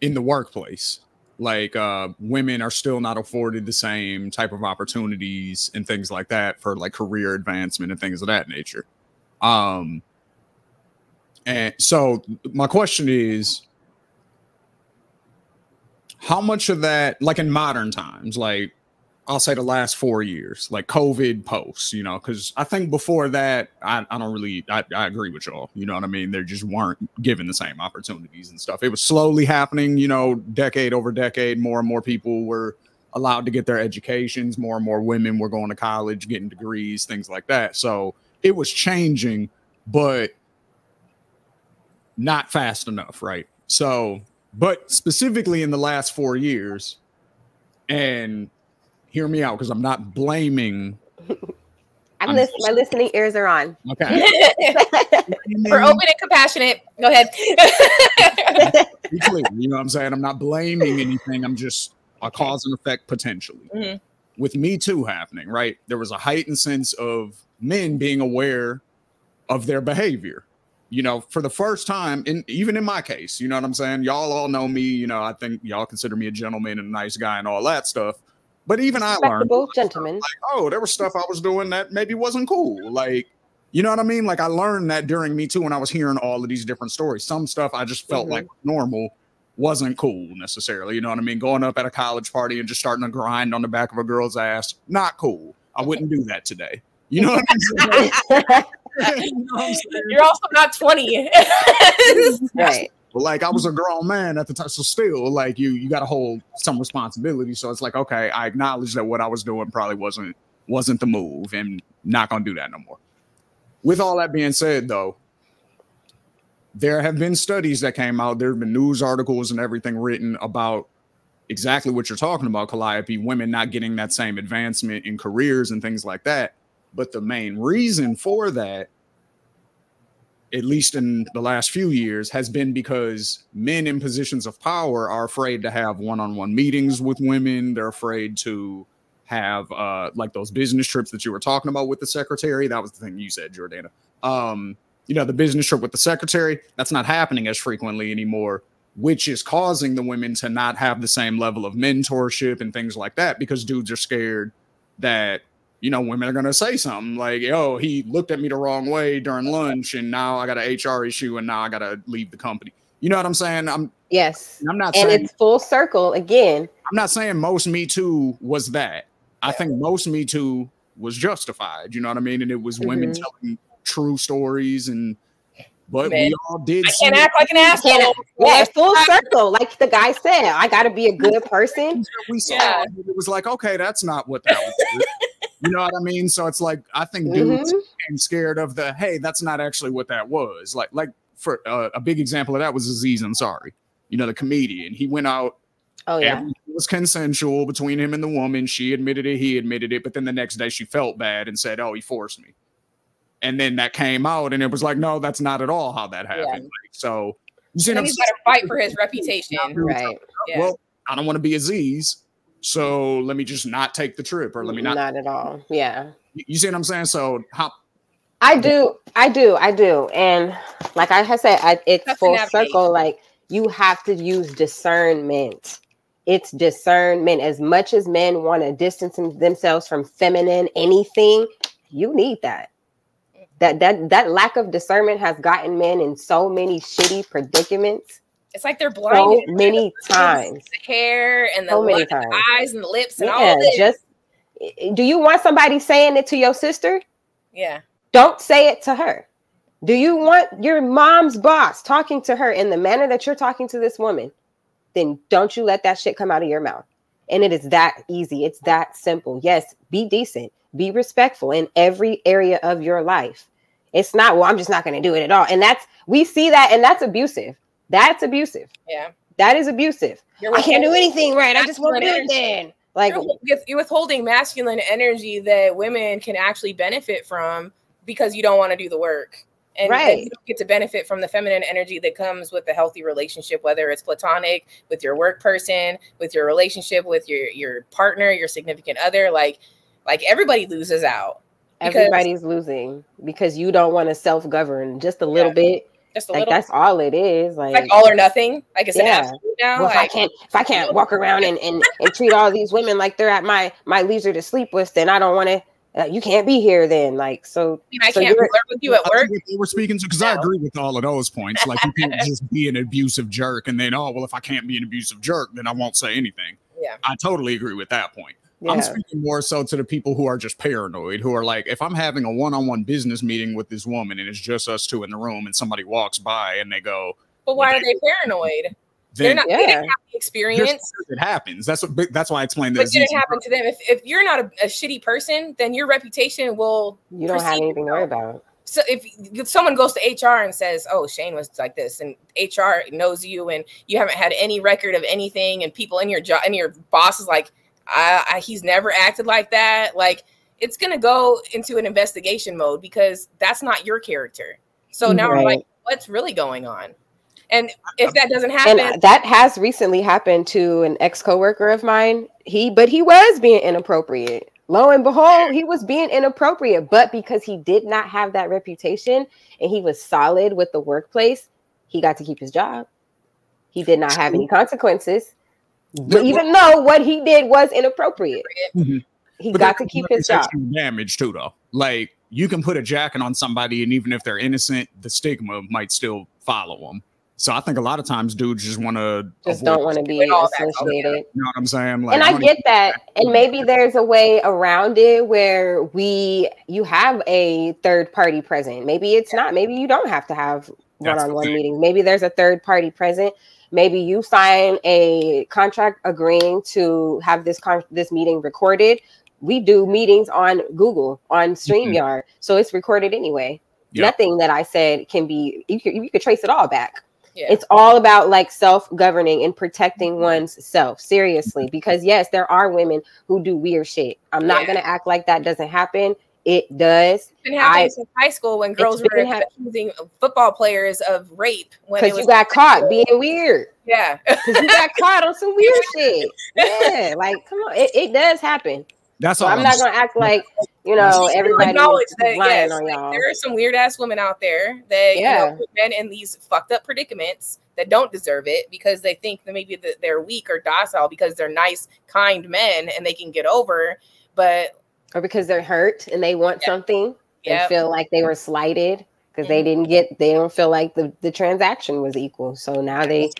in the workplace. Like, women are still not afforded the same type of opportunities and things like that for like career advancement and things of that nature. And so my question is, how much of that, like in modern times, like I'll say the last 4 years, like COVID post, you know, because I think before that, I agree with y'all. You know what I mean? They just weren't given the same opportunities and stuff. It was slowly happening, you know, decade over decade. More and more people were allowed to get their educations. More and more women were going to college, getting degrees, things like that. So it was changing, but not fast enough, right? So, but specifically in the last 4 years, and hear me out because I'm not blaming. My listening ears are on. Okay. We're open and compassionate. Go ahead. Be clear, you know what I'm saying? I'm not blaming anything. I'm just a cause and effect potentially. Mm-hmm. With Me Too happening, right? There was a heightened sense of men being aware of their behavior. You know, for the first time, even in my case, you know what I'm saying? Y'all all know me. You know, I think y'all consider me a gentleman and a nice guy and all that stuff. But even I learned, gentlemen, like, oh, there was stuff I was doing that maybe wasn't cool. Like, you know what I mean? Like, I learned that during Me Too when I was hearing all of these different stories. Some stuff I just felt like normal wasn't cool necessarily. You know what I mean? Going up at a college party and just starting to grind on the back of a girl's ass, not cool. I wouldn't do that today. You know what I'm saying? You know what I'm saying? You're also not 20. Right. But like, I was a grown man at the time, so still, like, you got to hold some responsibility. So it's like, okay, I acknowledge that what I was doing probably wasn't the move, and not gonna do that no more. With all that being said, though, there have been studies that came out. There have been news articles and everything written about exactly what you're talking about, Calliope, women not getting that same advancement in careers and things like that. But the main reason for that, at least in the last few years, has been because men in positions of power are afraid to have one-on-one meetings with women. They're afraid to have like those business trips that you were talking about with the secretary. That was the thing you said, Jordana. You know, the business trip with the secretary, that's not happening as frequently anymore, which is causing the women to not have the same level of mentorship and things like that, because dudes are scared that, you know, women are going to say something like, oh, he looked at me the wrong way during lunch and now I got an HR issue and now I got to leave the company. You know what I'm saying? Yes. I'm not saying, and it's full circle again. I'm not saying most Me Too was that. I think most Me Too was justified. You know what I mean? And it was women telling true stories, but man, we all did. I can't act like an asshole. Yeah, full circle. Like the guy said, I got to be a good person. We saw it was like, okay, that's not what that was. You know what I mean? So it's like, I think dudes became scared of hey, that's not actually what that was. Like for a big example of that was Aziz Ansari, you know, the comedian. He went out. Oh, yeah. It was consensual between him and the woman. She admitted it. He admitted it. But then the next day she felt bad and said, oh, he forced me. And then that came out and it was like, no, that's not at all how that happened. Yeah. Like, so you see, he's got to fight for his reputation. Right. Yeah. Well, I don't want to be Aziz. So let me just not take the trip, or let me not. Not at all. Yeah. You see what I'm saying? So how I do. And like I said, it's full circle. Like you have to use discernment. It's discernment. As much as men want to distance themselves from feminine anything, you need that. That lack of discernment has gotten men in so many shitty predicaments. It's like they're blind so many times. The hair and the eyes and the lips and all this. Just do you want somebody saying it to your sister? Yeah. Don't say it to her. Do you want your mom's boss talking to her in the manner that you're talking to this woman? Then don't you let that shit come out of your mouth. And it is that easy. It's that simple. Yes, be decent. Be respectful in every area of your life. It's not, well, I'm just not going to do it at all. And we see that, and that's abusive. That's abusive. Yeah. That is abusive. I can't do anything right. I just won't do it then. Like, you're withholding masculine energy that women can actually benefit from because you don't want to do the work. And you don't get to benefit from the feminine energy that comes with a healthy relationship, whether it's platonic, with your work person, with your relationship with your partner, your significant other. Like everybody loses out. Everybody's losing because you don't want to self-govern just a little bit. Just a like little. That's all it is. Like all or nothing. Like it's an absolute now. Well, if I can't walk around and treat all these women like they're at my leisure to sleep with, then I don't want to. You can't be here then. Like so. I can't flirt with you at work. They were speaking to because I agree with all of those points. Like you can't just be an abusive jerk and then if I can't be an abusive jerk, then I won't say anything. Yeah, I totally agree with that point. Yeah. I'm speaking more so to the people who are just paranoid, who are like, if I'm having a one-on-one business meeting with this woman and it's just us two in the room and somebody walks by and they go, but why are they paranoid? They didn't have the experience. It happens. That's why I explained this. But it didn't happen to them. If you're not a shitty person, then your reputation will. You don't have anything to worry about. So if someone goes to HR and says, "Oh, Shane was like this," and HR knows you, and you haven't had any record of anything, and people in your job and your boss is like, he's never acted like that. Like it's gonna go into an investigation mode because that's not your character. So now we're like, what's really going on? And if that doesn't happen, and that has recently happened to an ex-coworker of mine. But he was being inappropriate. Lo and behold, he was being inappropriate. But because he did not have that reputation and he was solid with the workplace, he got to keep his job. He did not have any consequences. But even though what he did was inappropriate, he got to keep his job. Damage too, though. Like you can put a jacket on somebody, and even if they're innocent, the stigma might still follow them. So I think a lot of times dudes just want to don't want to be associated. You know what I'm saying? Like, and I get that. And maybe there's a way around it where you have a third party present. Maybe it's not. Maybe you don't have to have one-on-one meetings. Maybe there's a third party present. Maybe you sign a contract agreeing to have this meeting recorded. We do meetings on Google, on StreamYard. So it's recorded anyway. Yep. Nothing that I said can be, you could trace it all back. Yeah. It's all about like self-governing and protecting one's self, seriously, because yes, there are women who do weird shit. I'm not going to act like that doesn't happen. It does. It's been happening since high school when girls were accusing football players of rape. Because you got caught being weird. Yeah. Because you got caught on some weird shit. Yeah, like, come on. It does happen. That's so all I'm not going to act like, everybody acknowledge that, lying on y'all. There are some weird ass women out there that put men in these fucked up predicaments that don't deserve it because they think that maybe that they're weak or docile because they're nice, kind men and they can get over, or because they're hurt and they want something and feel like they were slighted because they don't feel like the transaction was equal. So now they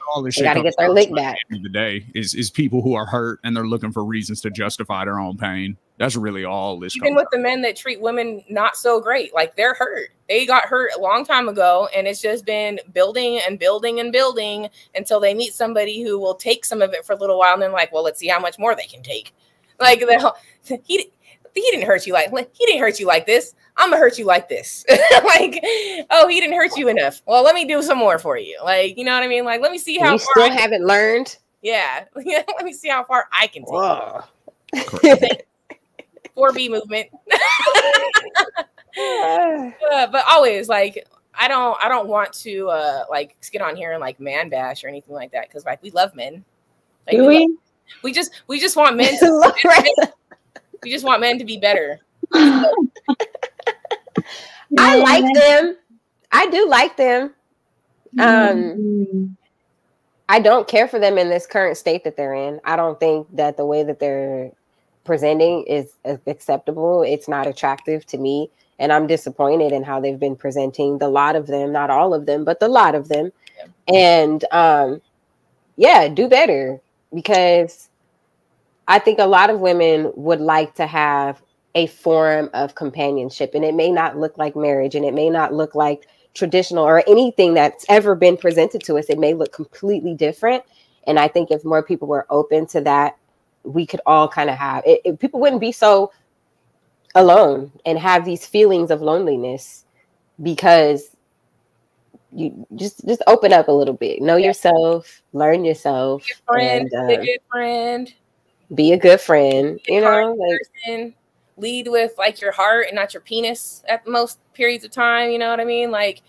got to get their lick back. At the end of the day is people who are hurt and they're looking for reasons to justify their own pain. That's really all this. Even with the men that treat women not so great, like they're hurt. They got hurt a long time ago, and it's just been building and building and building until they meet somebody who will take some of it for a little while, and then like, well, let's see how much more they can take. Like he didn't hurt you like this. I'm gonna hurt you like this. Like, oh, he didn't hurt you enough. Well, let me do some more for you. Like, you know what I mean? Like, let me see how far you still haven't learned. Yeah. Let me see how far I can take. 4B movement. But always like I don't want to like get on here and like man bash or anything like that because like we love men. Like, we just want men to we just want men to be better. I like them. I do like them. I don't care for them in this current state that they're in. I don't think that the way that they're presenting is acceptable. It's not attractive to me. And I'm disappointed in how they've been presenting the lot of them, not all of them, but the lot of them. And do better, because I think a lot of women would like to have a form of companionship, and it may not look like marriage, and it may not look like traditional or anything that's ever been presented to us. It may look completely different. And I think if more people were open to that, we could all kind of have it. People wouldn't be so alone and have these feelings of loneliness, because you just open up a little bit, know yourself, learn yourself, be a good friend, be a good friend, you know, person. Lead with like your heart and not your penis at most periods of time. You know what I mean? Like,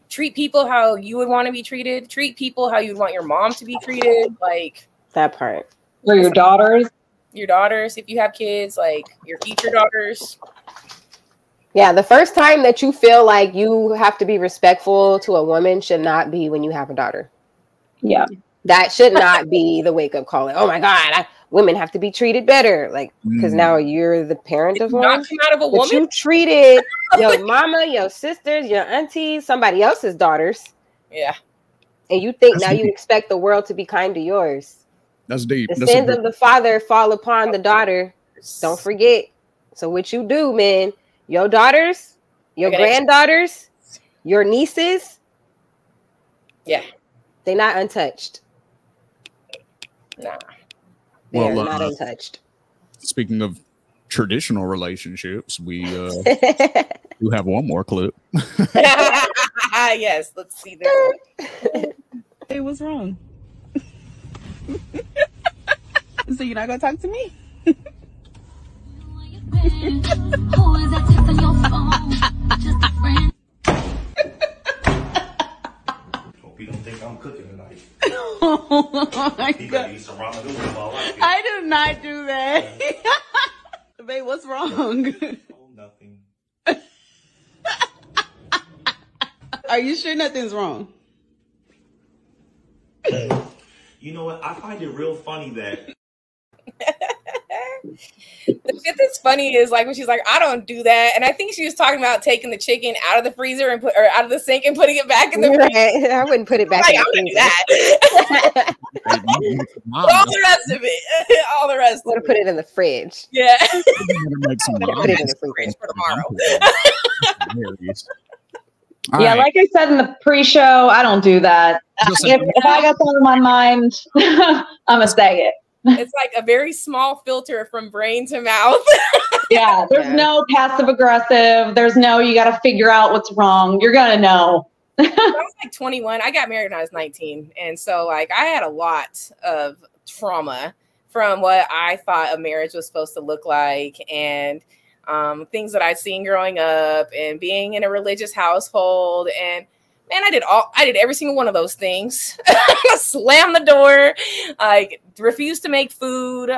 treat people how you would want to be treated. Treat people how you'd want your mom to be treated. Like that part. Or your daughters. Your daughters, if you have kids, like your future daughters. Yeah, the first time that you feel like you have to be respectful to a woman should not be when you have a daughter. Yeah. That should not be the wake-up call. Like, oh my God, women have to be treated better. Like, because now you're the parent of one. Not come out of a woman. You treated your mama, your sisters, your aunties, somebody else's daughters. Yeah. And you think now you expect the world to be kind to yours. That's deep. The sins of the father fall upon the daughter. Don't forget. So what you do, man, your daughters, your granddaughters, your nieces. Yeah. They're not untouched. Nah. They are not untouched. Speaking of traditional relationships, we do have one more clip. Yes, let's see this. Hey, what's wrong? So you're not gonna talk to me? Hope you don't think I'm cooking tonight. Oh my God. Eat some ramen noodles while I like it. I did not do that. Babe, what's wrong? Oh, nothing. Are you sure nothing's wrong? You know what? I find it real funny that The shit that's funny is like when she's like, I don't do that. And I think she was talking about taking the chicken out of the freezer and out of the sink and putting it back in the freezer. I wouldn't put it back like, in I the wouldn't do freezer. that. All the rest of it. All the rest Would have put it in the fridge. Yeah. Put it in the fridge for tomorrow. Yeah, like I said in the pre-show, I don't do that. If I got something on my mind, I'm gonna say it. It's like a very small filter from brain to mouth. Yeah, there's no passive aggressive. There's no, you got to figure out what's wrong. You're gonna know. I was like 21. I got married when I was 19, and so like I had a lot of trauma from what I thought a marriage was supposed to look like, and things that I'd seen growing up, and being in a religious household. And man, I did every single one of those things. Slam the door, like refuse to make food.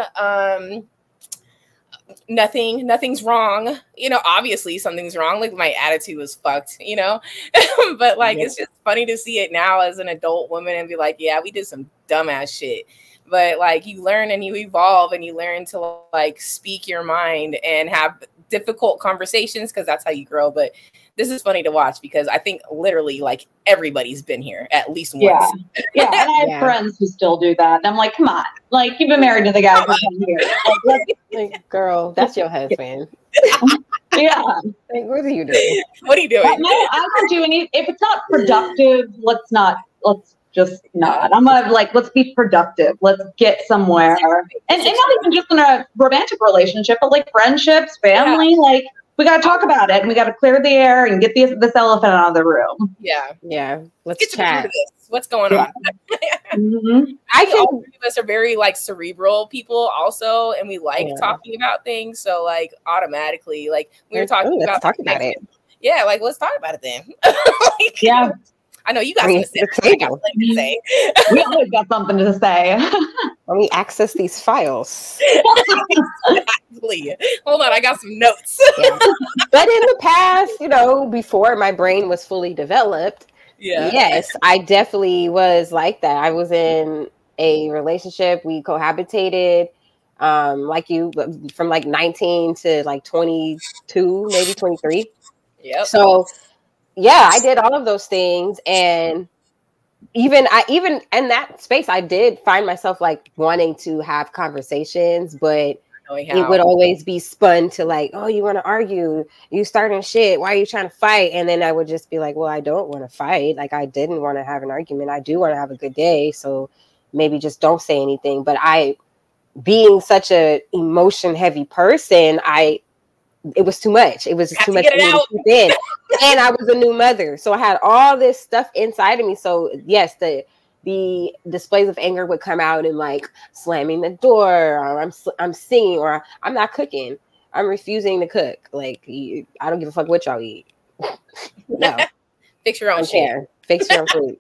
Nothing's wrong. You know, obviously something's wrong. Like my attitude was fucked, you know, but like, it's just funny to see it now as an adult woman and be like, yeah, we did some dumbass shit. But like you learn and you evolve and you learn to like speak your mind and have difficult conversations, because that's how you grow. But this is funny to watch because I think literally like everybody's been here at least once. Yeah, and I have friends who still do that. And I'm like, come on, like you've been married to the guy for 10 years. Like, girl, that's your husband. Yeah. Like, what are you doing? What are you doing? No, I don't do any. If it's not productive, let's just not. I'm like, let's be productive. Let's get somewhere. And not even just in a romantic relationship, but like friendships, family, like we got to talk about it and we got to clear the air and get this elephant out of the room. Yeah. Yeah. Let's get chat. to this. What's going on? I think all three of us are very like cerebral people also, and we like talking about things. So like automatically, like we were talking about, let's talk about it. Yeah, like let's talk about it then. Like, yeah. I know you got something to say. We always got something to say. Let me access these files. Exactly. Hold on, I got some notes. Yeah. But in the past, you know, before my brain was fully developed, yes, I definitely was like that. I was in a relationship. We cohabitated, like you, from like 19 to like 22, maybe 23. Yep. So yeah, I did all of those things, and even in that space, I did find myself like wanting to have conversations, but it would always be spun to like, oh, you want to argue, you starting shit, why are you trying to fight? And then I would just be like, well, I don't want to fight. Like, I didn't want to have an argument. I do want to have a good day, so maybe just don't say anything. But being such a emotion heavy person, it was too much. It was just too much for me to keep in. And I was a new mother, so I had all this stuff inside of me. So yes, the displays of anger would come out in like slamming the door, or I'm singing, or I'm not cooking. I'm refusing to cook. Like, I don't give a fuck what y'all eat. No, fix your own shit. Fix your own food.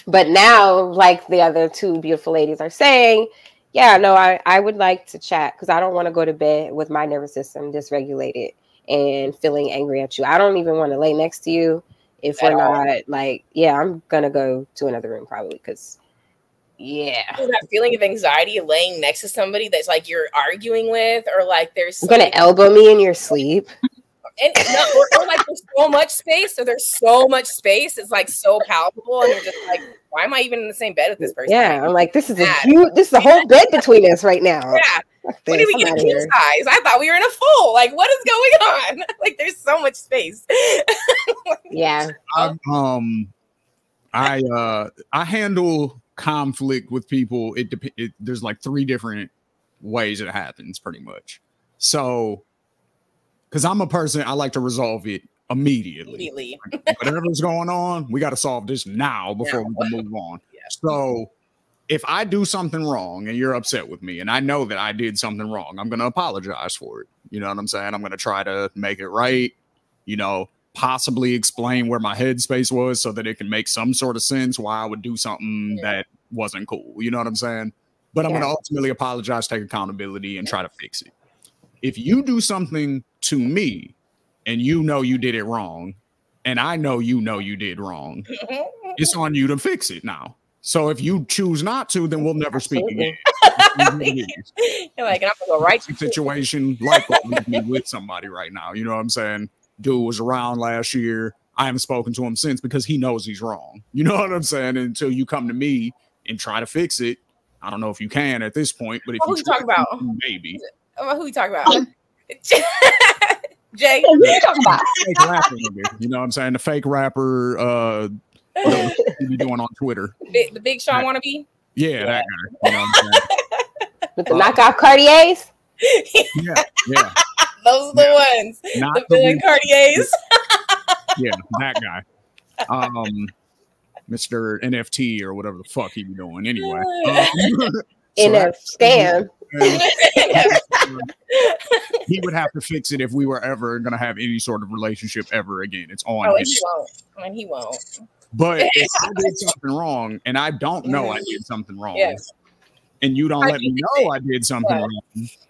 But now, like the other two beautiful ladies are saying, yeah, no, I would like to chat, because I don't want to go to bed with my nervous system dysregulated and feeling angry at you. I don't even want to lay next to you if we're not like, yeah, I'm going to go to another room probably, because, yeah. That feeling of anxiety of laying next to somebody that's like you're arguing with, or like there's you're going to elbow me in your sleep. And or like there's so much space, it's like so palpable, and you're just like, why am I even in the same bed with this person? Yeah, I'm like, this is a whole bed between us right now. Yeah. When did we get king size? I thought we were in a full. Like, what is going on? Like, there's so much space. Yeah. I handle conflict with people. There's like 3 different ways it happens, pretty much. So, because I'm a person, I like to resolve it immediately. Like, whatever's going on, we got to solve this now before we can move on. Yeah. So if I do something wrong and you're upset with me, and I know that I did something wrong, I'm going to apologize for it. You know what I'm saying? I'm going to try to make it right, you know, possibly explain where my headspace was so that it can make some sort of sense why I would do something that wasn't cool. You know what I'm saying? But I'm going to ultimately apologize, take accountability, and try to fix it. If you do something to me and you know you did it wrong, and I know you did wrong, it's on you to fix it now. So if you choose not to, then we'll never speak again. You're like, I'm gonna go right to situation like me with somebody right now. You know what I'm saying? Dude was around last year. I haven't spoken to him since because he knows he's wrong. You know what I'm saying? Until you come to me and try to fix it. I don't know if you can at this point, but if you talk about, maybe. Who you talking about? Jay, who you talking about? Fake rapper, you know what I'm saying? The fake rapper he be doing on Twitter. The big Sean wannabe? Yeah, that guy. You know what I'm saying? With the knockoff Cartiers? Yeah. Those are the ones. Not the villain Cartiers. Yeah, that guy. Mr. NFT or whatever the fuck he be doing anyway. Scam. He would have to fix it if we were ever going to have any sort of relationship ever again. It's on him. He won't. But if I did something wrong and I don't know I did something wrong, and you don't let me know I did something wrong,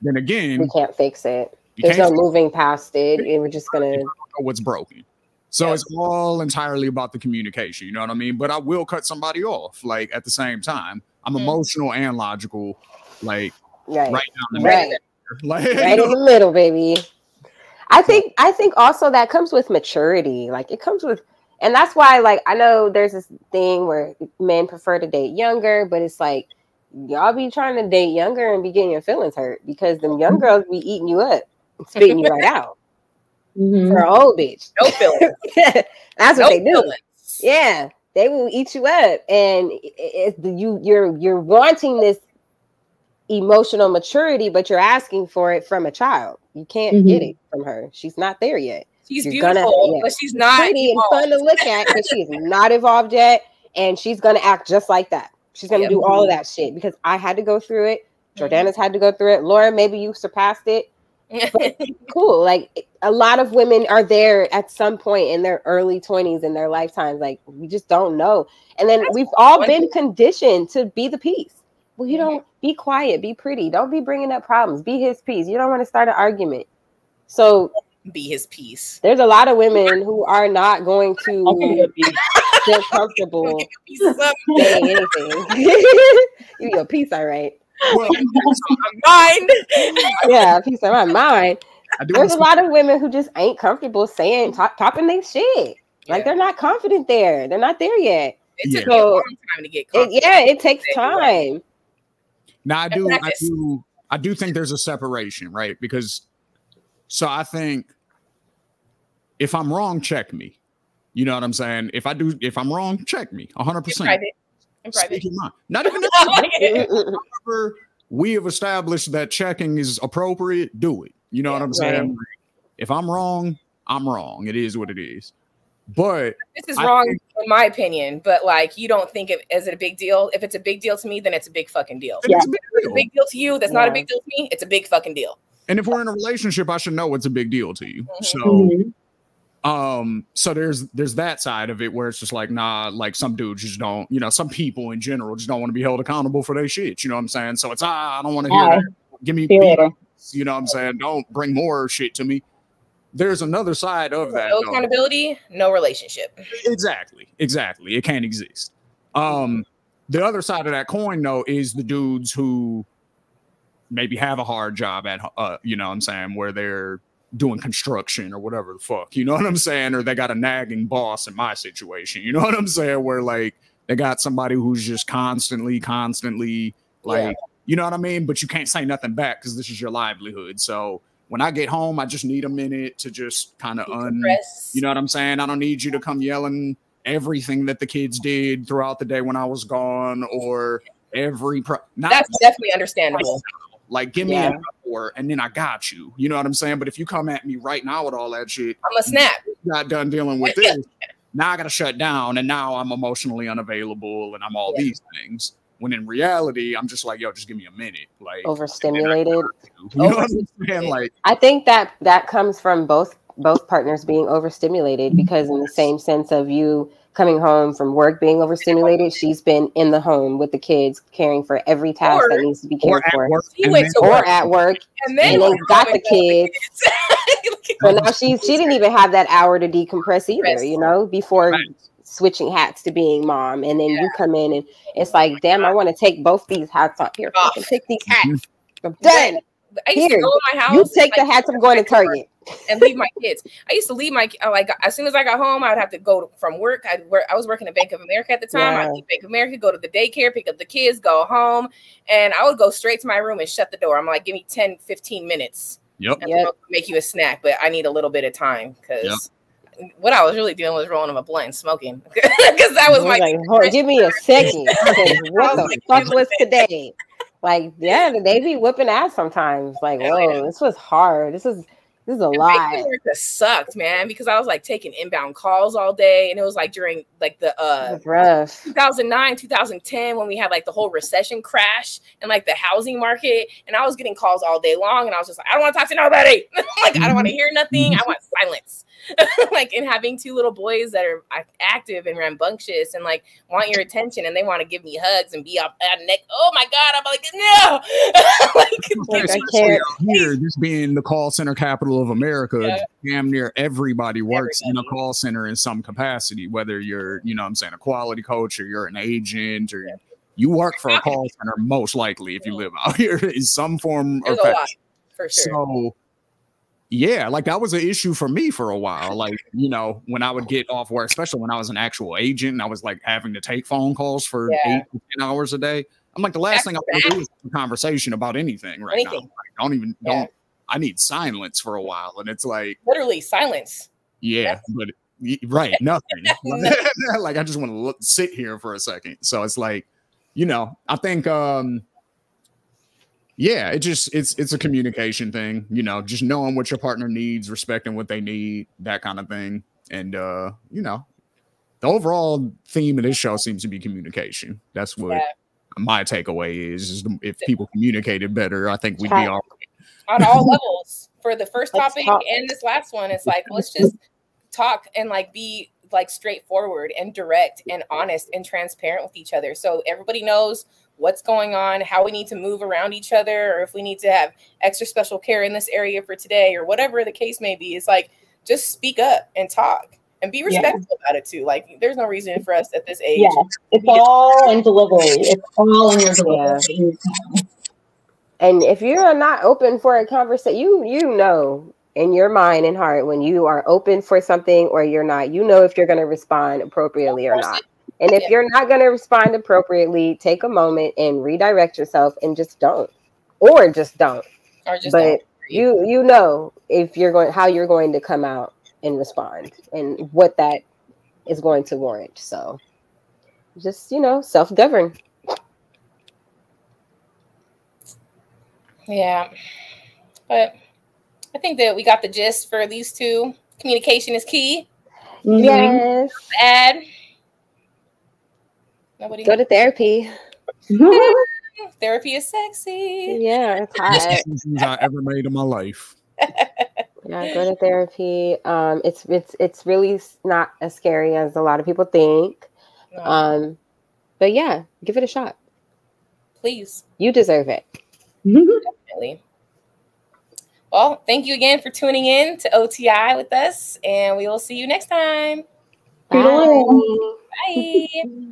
then again, we can't fix it. There's no moving past it. We're just going to know what's broken. So it's all entirely about the communication. You know what I mean? But I will cut somebody off. Like, at the same time, I'm emotional and logical. Like, right down the middle. Like, right in the middle, baby. I think also that comes with maturity. Like, it comes with, and that's why, like, I know there's this thing where men prefer to date younger, but it's like, y'all be trying to date younger and be getting your feelings hurt because them young girls be eating you up, spitting you right out. For an old bitch. No feelings. That's what they do. Feelings. Yeah. They will eat you up. And you're wanting this emotional maturity, but you're asking for it from a child. You can't get it from her. She's not there yet. She's beautiful, but she's not pretty evolved. And fun to look at, but she's not evolved yet. And she's gonna act just like that. She's gonna do all of that shit because I had to go through it. Jordana's had to go through it. Laura, maybe you surpassed it. But cool. Like, a lot of women are there at some point in their early 20s in their lifetimes. Like, we just don't know. And then we've all been conditioned to be the peace. Well, you don't be quiet, be pretty. Don't be bringing up problems. Be his peace. You don't want to start an argument. So be his peace. There's a lot of women who are not going to feel comfortable saying anything. You your peace, all right. Well, mind. Yeah, peace of my mind. There's a lot of women who just ain't comfortable saying, topping their shit. Like they're not confident there. They're not there yet. It took me a long time to get confident. It takes time. Now I do think there's a separation, right? Because so I think if I'm wrong, check me. You know what I'm saying? If I'm wrong, check me 100%. In private. Not even that. We have established that checking is appropriate. Do it. You know what I'm saying? Right. If I'm wrong, I'm wrong. It is what it is. But this is wrong in my opinion. But like, you don't think is it a big deal? If it's a big deal to me, then it's a big fucking deal. Yeah. If it's a big deal to you, that's not a big deal to me. It's a big fucking deal. And if we're in a relationship, I should know it's a big deal to you. So there's that side of it where it's just like, nah, like some dudes just don't, some people in general just don't want to be held accountable for their shit. You know what I'm saying? So it's, I don't want to hear that. Give me beats, you know what I'm saying? Don't bring more shit to me. There's another side of that. No accountability, no relationship. Exactly. It can't exist. The other side of that coin though is the dudes who maybe have a hard job at, you know what I'm saying, where they're doing construction or whatever the fuck, you know what I'm saying? Or they got a nagging boss in my situation, you know what I'm saying? Where like they got somebody who's just constantly like, you know what I mean? But you can't say nothing back because this is your livelihood. So when I get home, I just need a minute to just kind of you know what I'm saying? I don't need you to come yelling everything that the kids did throughout the day when I was gone or that's definitely understandable. Like, give me an hour and then I got you. You know what I'm saying? But if you come at me right now with all that shit, I'm a snap. Not done dealing with this. Now I got to shut down and now I'm emotionally unavailable and I'm all these things. When in reality, I'm just like, yo, just give me a minute. Like overstimulated. You know what I'm saying? Like, I think that comes from both partners being overstimulated because in the same sense of you coming home from work being overstimulated, she's been in the home with the kids caring for every task that needs to be cared for. Or at work and then got the kids. So now she didn't even have that hour to decompress either, before switching hats to being mom. And then you come in and it's like, damn, I want to take both these hats off here. Take these hats. I'm done. I used to go in my house. You take the hats. I'm going to Target and leave my kids. I used to leave as soon as I got home, I would have to go from work. I was working at Bank of America at the time. I'd leave Bank of America, go to the daycare, pick up the kids, go home, and I would go straight to my room and shut the door. I'm like, give me 10, 15 minutes. Yep. I'll make you a snack, but I need a little bit of time because what I was really doing was rolling up a blunt and smoking because that was my. Like, give me a second. What the fuck was today? Like, they be whipping ass sometimes. Like, whoa, this was hard. This is a lot. It sucked, man, because I was like taking inbound calls all day, and it was like during like the 2009, 2010 when we had like the whole recession crash and like the housing market, and I was getting calls all day long, and I was just like, I don't want to talk to nobody. Like, I don't want to hear nothing. I want silence. Like, and having two little boys that are active and rambunctious and like want your attention, and they want to give me hugs and be up at neck. Oh my god, I'm like, no. Like, I can't. Here, this being the call center capital of America, damn near everybody works in a call center in some capacity, whether you're, you know what I'm saying, a quality coach or you're an agent or you work for a call center, most likely if you live out here in some form or fashion. For sure. So yeah, like that was an issue for me for a while. Like, when I would get off work, especially when I was an actual agent and I was like having to take phone calls for 8 to 10 hours a day. I'm like, the last thing I want to do is have a conversation about anything right now. Like, I need silence for a while. And it's like literally silence. Yeah, but nothing. Like, I just want to sit here for a second. So it's like, I think it's a communication thing, just knowing what your partner needs, respecting what they need, that kind of thing. And the overall theme of this show seems to be communication. That's what my takeaway is if people communicated better, I think we'd be all right. On all levels. For the first topic and this last one, it's like, let's just talk and like be like straightforward and direct and honest and transparent with each other. So everybody knows what's going on, how we need to move around each other, or if we need to have extra special care in this area for today, or whatever the case may be. It's like, just speak up and talk and be respectful about it too. Like, there's no reason for us at this age. Yeah, it's all in delivery. It's all in your delivery. Yeah. And if you're not open for a conversation, you know in your mind and heart when you are open for something or you're not. You know if you're going to respond appropriately or not. And if you're not going to respond appropriately, take a moment and redirect yourself and just don't. Or just don't. Or just but don't. you know if you're going, how you're going to come out and respond and what that is going to warrant. So just, self-govern. Yeah. But I think that we got the gist for these two. Communication is key. Yes. Add. Nobody. Go to therapy. Therapy is sexy. Yeah, it's hot. Best decisions I ever made in my life. Yeah, go to therapy. It's really not as scary as a lot of people think. No. But yeah, give it a shot. Please. You deserve it. Definitely. Well, thank you again for tuning in to OTI with us, and we will see you next time. Bye. Bye.